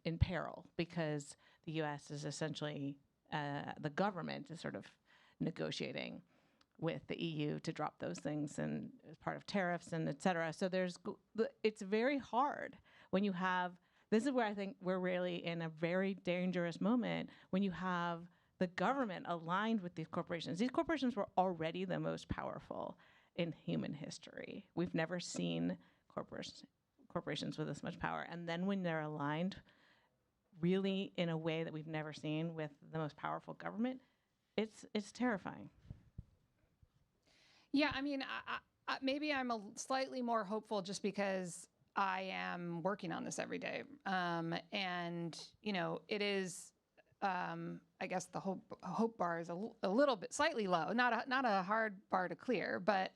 in peril because the U.S. is essentially the government is sort of negotiating with the EU to drop those things and as part of tariffs and et cetera. So it's very hard when you have, this is where I think we're really in a very dangerous moment when you have the government aligned with these corporations. These corporations were already the most powerful in human history. We've never seen corporations with this much power. And then when they're aligned really in a way that we've never seen with the most powerful government, it's terrifying. Yeah, I mean, maybe I'm slightly more hopeful just because I am working on this every day. And, it is, I guess the hope bar is a little bit slightly low, not a hard bar to clear, but,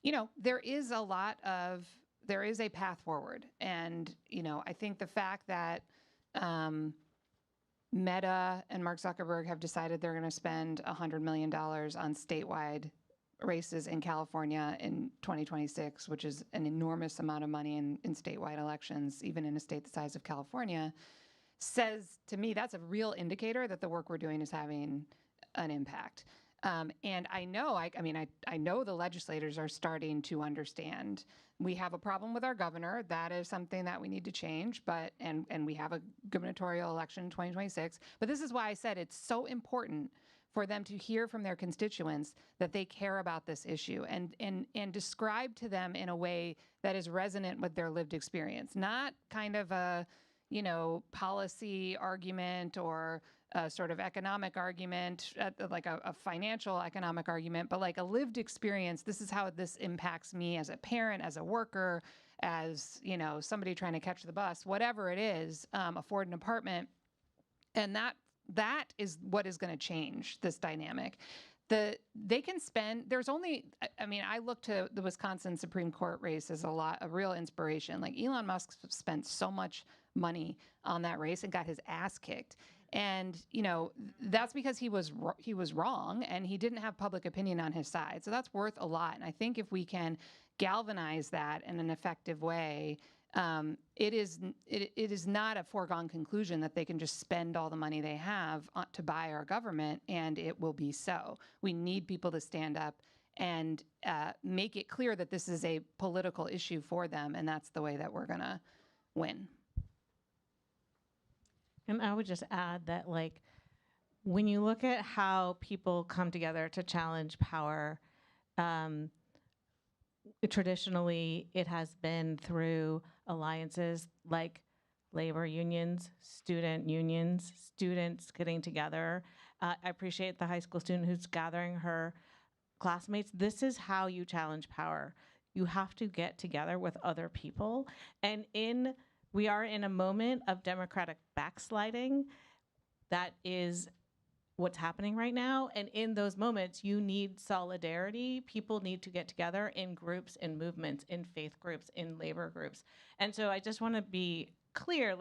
there is a path forward. And, I think the fact that Meta and Mark Zuckerberg have decided they're going to spend $100 million on statewide races in California in 2026, which is an enormous amount of money in statewide elections, even in a state the size of California, says to me that's a real indicator that the work we're doing is having an impact. And I know, I know the legislators are starting to understand we have a problem with our governor. That is something that we need to change. And we have a gubernatorial election in 2026. But this is why I said it's so important for them to hear from their constituents that they care about this issue and describe to them in a way that is resonant with their lived experience, not kind of a, policy argument or a sort of economic argument, like a financial economic argument, but like a lived experience. This is how this impacts me as a parent, as a worker, as, somebody trying to catch the bus, whatever it is, afford an apartment. And that is what is going to change this dynamic. They can spend, there's only, I look to the Wisconsin Supreme Court race as a real inspiration. Like Elon Musk spent so much money on that race and got his ass kicked. And, that's because he was wrong and he didn't have public opinion on his side. So that's worth a lot. And I think if we can galvanize that in an effective way, it is not a foregone conclusion that they can just spend all the money they have to buy our government, and it will be so. We need people to stand up and make it clear that this is a political issue for them, and that's the way that we're going to win. And I would just add that, when you look at how people come together to challenge power, traditionally it has been through alliances like labor unions, students getting together. I appreciate the high school student who's gathering her classmates. This is how you challenge power. You have to get together with other people. And we are in a moment of democratic backsliding. That is what's happening right now. And in those moments, you need solidarity. People need to get together in groups, in movements, in faith groups, in labor groups. And so I just want to be clear,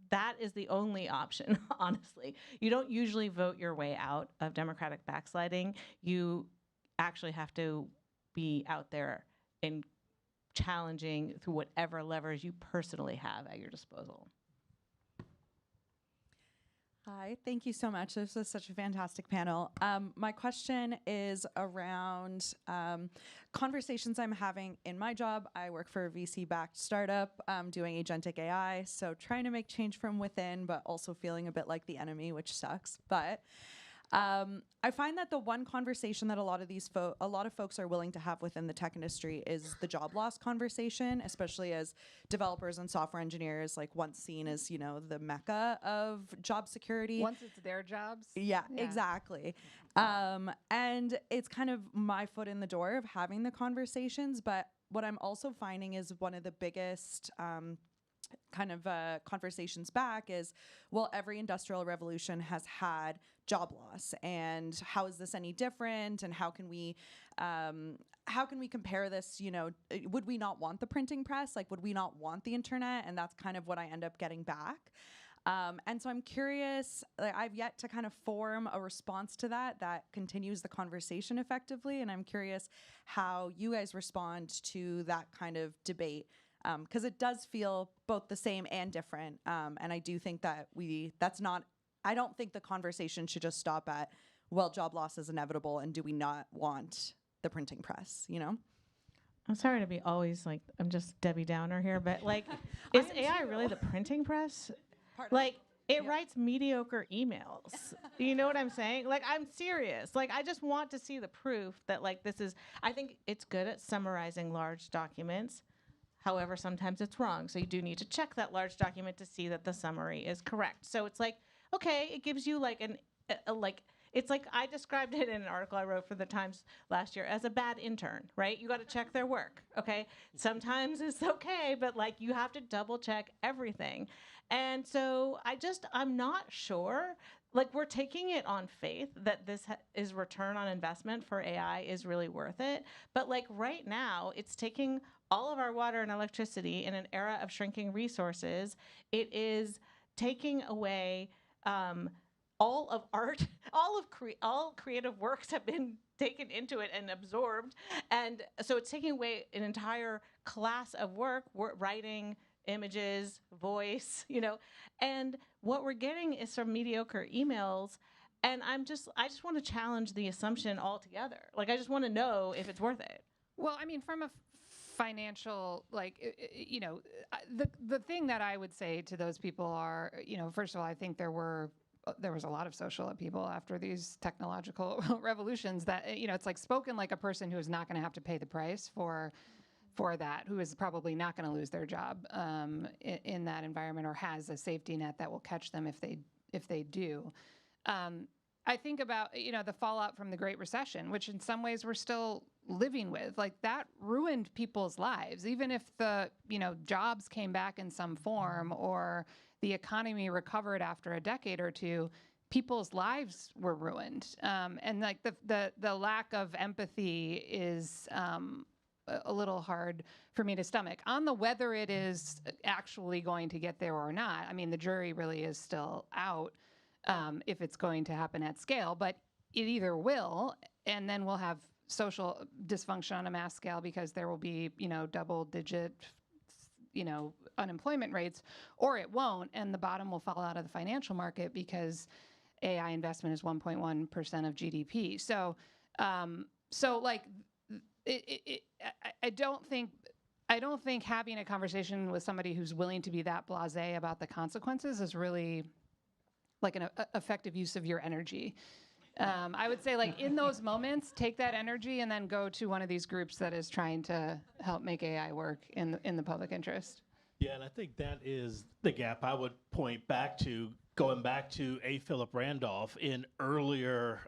that is the only option, honestly. You don't usually vote your way out of democratic backsliding. You actually have to be out there and challenging through whatever levers you personally have at your disposal. Hi, thank you so much. This was such a fantastic panel. My question is around conversations I'm having in my job. I work for a VC-backed startup doing agentic AI, so trying to make change from within, but also feeling a bit like the enemy, which sucks. But I find that the one conversation that a lot of folks are willing to have within the tech industry is the job loss conversation, especially as developers and software engineers, once seen as, the mecca of job security. Once it's their jobs. Yeah. Exactly. And it's kind of my foot in the door of having the conversations. But what I'm also finding is one of the biggest conversations back is, well, every industrial revolution has had job loss, and how is this any different? And how can we compare this? Would we not want the printing press? Would we not want the internet? And that's kind of what I end up getting back. And so I'm curious, like, I've yet to kind of form a response to that continues the conversation effectively. And I'm curious how you guys respond to that kind of debate. Because it does feel both the same and different. And I do think that I don't think the conversation should just stop at, well, job loss is inevitable, and do we not want the printing press, you know? I'm sorry to be always like, I'm just Debbie Downer here, but like, is AI really the printing press? Like, it writes mediocre emails. You know what I'm saying? Like, I'm serious. Like, I just want to see the proof that, like, I think it's good at summarizing large documents. However, sometimes it's wrong. So you do need to check that large document to see that the summary is correct. So it's like, okay, it gives you like it's like I described it in an article I wrote for the Times last year as a bad intern, right? You got to check their work, okay? Sometimes it's okay, but like you have to double check everything. And so I'm not sure. Like, we're taking it on faith that this is return on investment for AI is really worth it. But like right now, it's taking all of our water and electricity in an era of shrinking resources. It is taking away all of art, all creative works have been taken into it and absorbed. And so it's taking away an entire class of work, writing, images, voice, and what we're getting is some mediocre emails. And I just want to challenge the assumption altogether. Like, I just want to know if it's worth it. Well, I mean, from a financial, the thing that I would say to those people are, first of all, I think there was a lot of social upheaval after these technological revolutions that, it's like spoken like a person who is not going to have to pay the price for that, who is probably not going to lose their job in that environment, or has a safety net that will catch them if they do. I think about, the fallout from the Great Recession, which in some ways we're still living with. Like, that ruined people's lives. Even if the, jobs came back in some form or the economy recovered after a decade or two, people's lives were ruined. And like the lack of empathy is a little hard for me to stomach. On the whether it is actually going to get there or not, I mean, the jury really is still out if it's going to happen at scale, but it either will, and then we'll have social dysfunction on a mass scale because there will be, double-digit, unemployment rates, or it won't, and the bottom will fall out of the financial market because AI investment is 1.1% of GDP. So, I don't think having a conversation with somebody who's willing to be that blasé about the consequences is really like an effective use of your energy. I would say, like, in those moments, take that energy and then go to one of these groups that is trying to help make AI work in the public interest. Yeah, and I think that is the gap I would point back to, going back to A. Philip Randolph. In earlier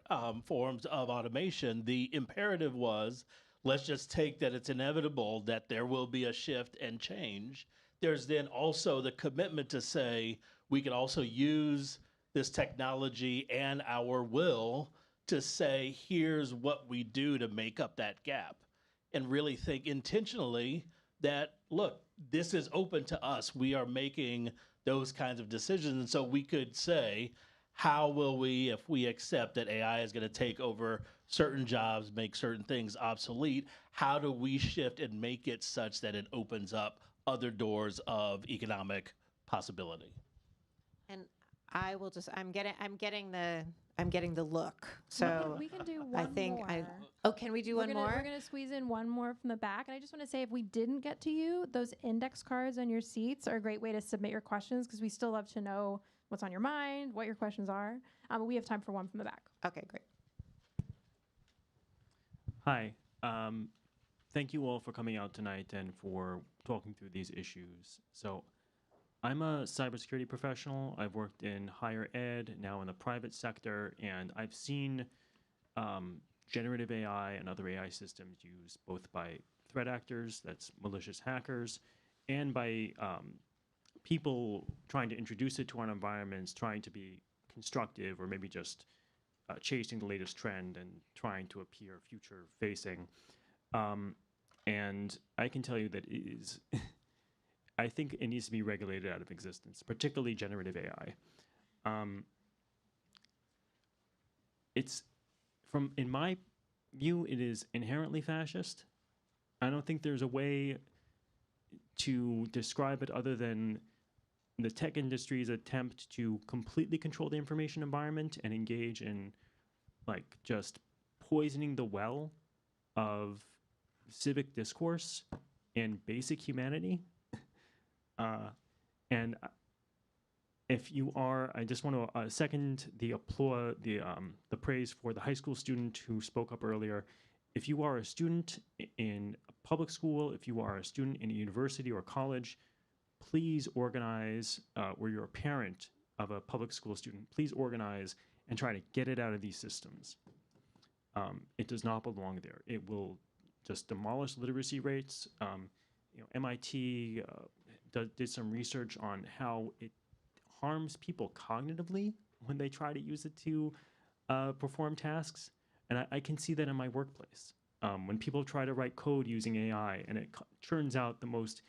forms of automation, the imperative was, let's just take that it's inevitable that there will be a shift and change. There's then also the commitment to say we can also use this technology and our will to say, here's what we do to make up that gap, and really think intentionally that, look, this is open to us. We are making those kinds of decisions. And so we could say, how will we, if we accept that AI is going to take over certain jobs, make certain things obsolete, how do we shift and make it such that it opens up other doors of economic possibility? And I will just, I'm getting the look. So we can do one I think more. can we do one more? We're going to squeeze in one more from the back. And I just want to say, if we didn't get to you, those index cards on your seats are a great way to submit your questions, because we still love to know what's on your mind, what your questions are. We have time for one from the back. Okay, great. Hi. Thank you all for coming out tonight and for talking through these issues. So I'm a cybersecurity professional. I've worked in higher ed, now in the private sector, and I've seen generative AI and other AI systems used both by threat actors, that's malicious hackers, and by people trying to introduce it to our environments, trying to be constructive, or maybe just chasing the latest trend and trying to appear future-facing. And I can tell you that it is I think it needs to be regulated out of existence, particularly generative AI. It's in my view, it is inherently fascist. I don't think there's a way to describe it other than the tech industry's attempt to completely control the information environment and engage in like just poisoning the well of civic discourse and basic humanity. And if you are, I just want to second the the praise for the high school student who spoke up earlier. If you are a student in a public school, if you are a student in a university or college, please organize, or you're a parent of a public school student, please organize and try to get it out of these systems. It does not belong there. It will just demolish literacy rates. MIT did some research on how it harms people cognitively when they try to use it to perform tasks. And I can see that in my workplace. When people try to write code using AI and it churns out the most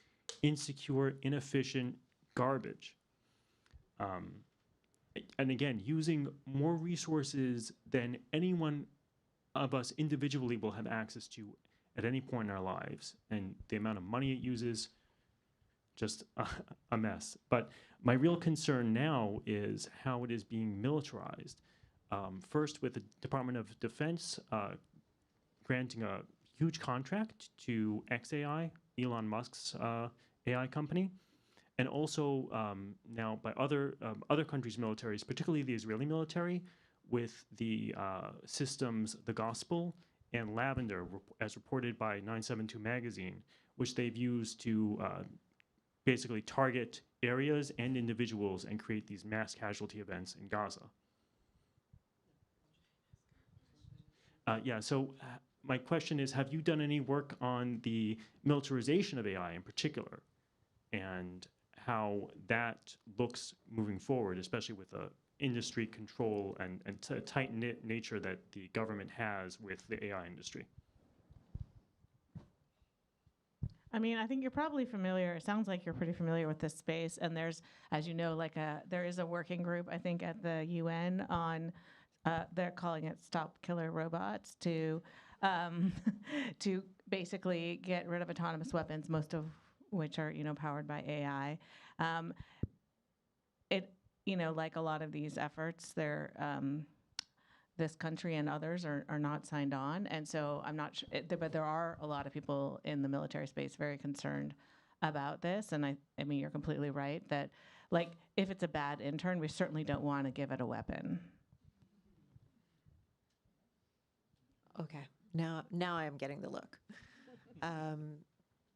insecure, inefficient garbage. And again, using more resources than anyone of us individually will have access to at any point in our lives. And the amount of money it uses, just a mess. But my real concern now is how it is being militarized. First, with the Department of Defense granting a huge contract to xAI, Elon Musk's AI company, and also now by other countries' militaries, particularly the Israeli military, with the systems The Gospel and Lavender, as reported by 972 magazine, which they've used to basically target areas and individuals and create these mass casualty events in Gaza. So my question is, have you done any work on the militarization of AI in particular, and how that looks moving forward, especially with the industry control and tight-knit nature that the government has with the AI industry? I mean, I think you're probably familiar. It sounds like you're pretty familiar with this space. And there's, as you know, there is a working group, I think, at the UN on, they're calling it Stop Killer Robots, to basically get rid of autonomous weapons, most of which are, powered by AI. Like a lot of these efforts, this country and others are not signed on. And so I'm not sure, but there are a lot of people in the military space very concerned about this. And I mean, you're completely right that, like, if it's a bad intern, we certainly don't want to give it a weapon. Okay, now I'm getting the look.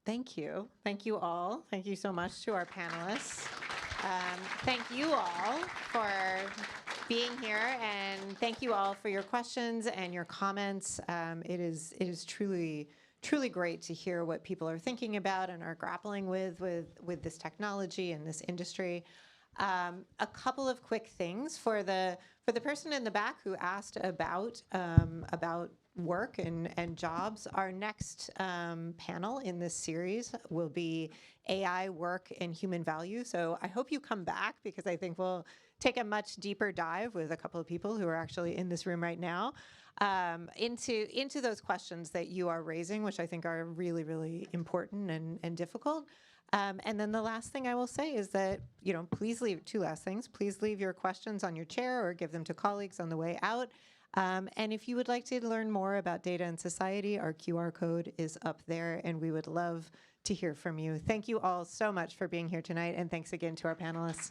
Thank you. Thank you all. Thank you so much to our panelists. Thank you all for being here, and thank you all for your questions and your comments. It is truly great to hear what people are thinking about and are grappling with this technology and this industry. A couple of quick things for the person in the back who asked about work and jobs. Our next panel in this series will be AI, work, and human value. So I hope you come back, because I think we'll take a much deeper dive with a couple of people who are actually in this room right now into those questions that you are raising, which I think are really, really important and difficult. And then the last thing I will say is that, please leave, two last things. Please leave your questions on your chair or give them to colleagues on the way out. And if you would like to learn more about data and society, our QR code is up there, and we would love to hear from you. Thank you all so much for being here tonight, and thanks again to our panelists.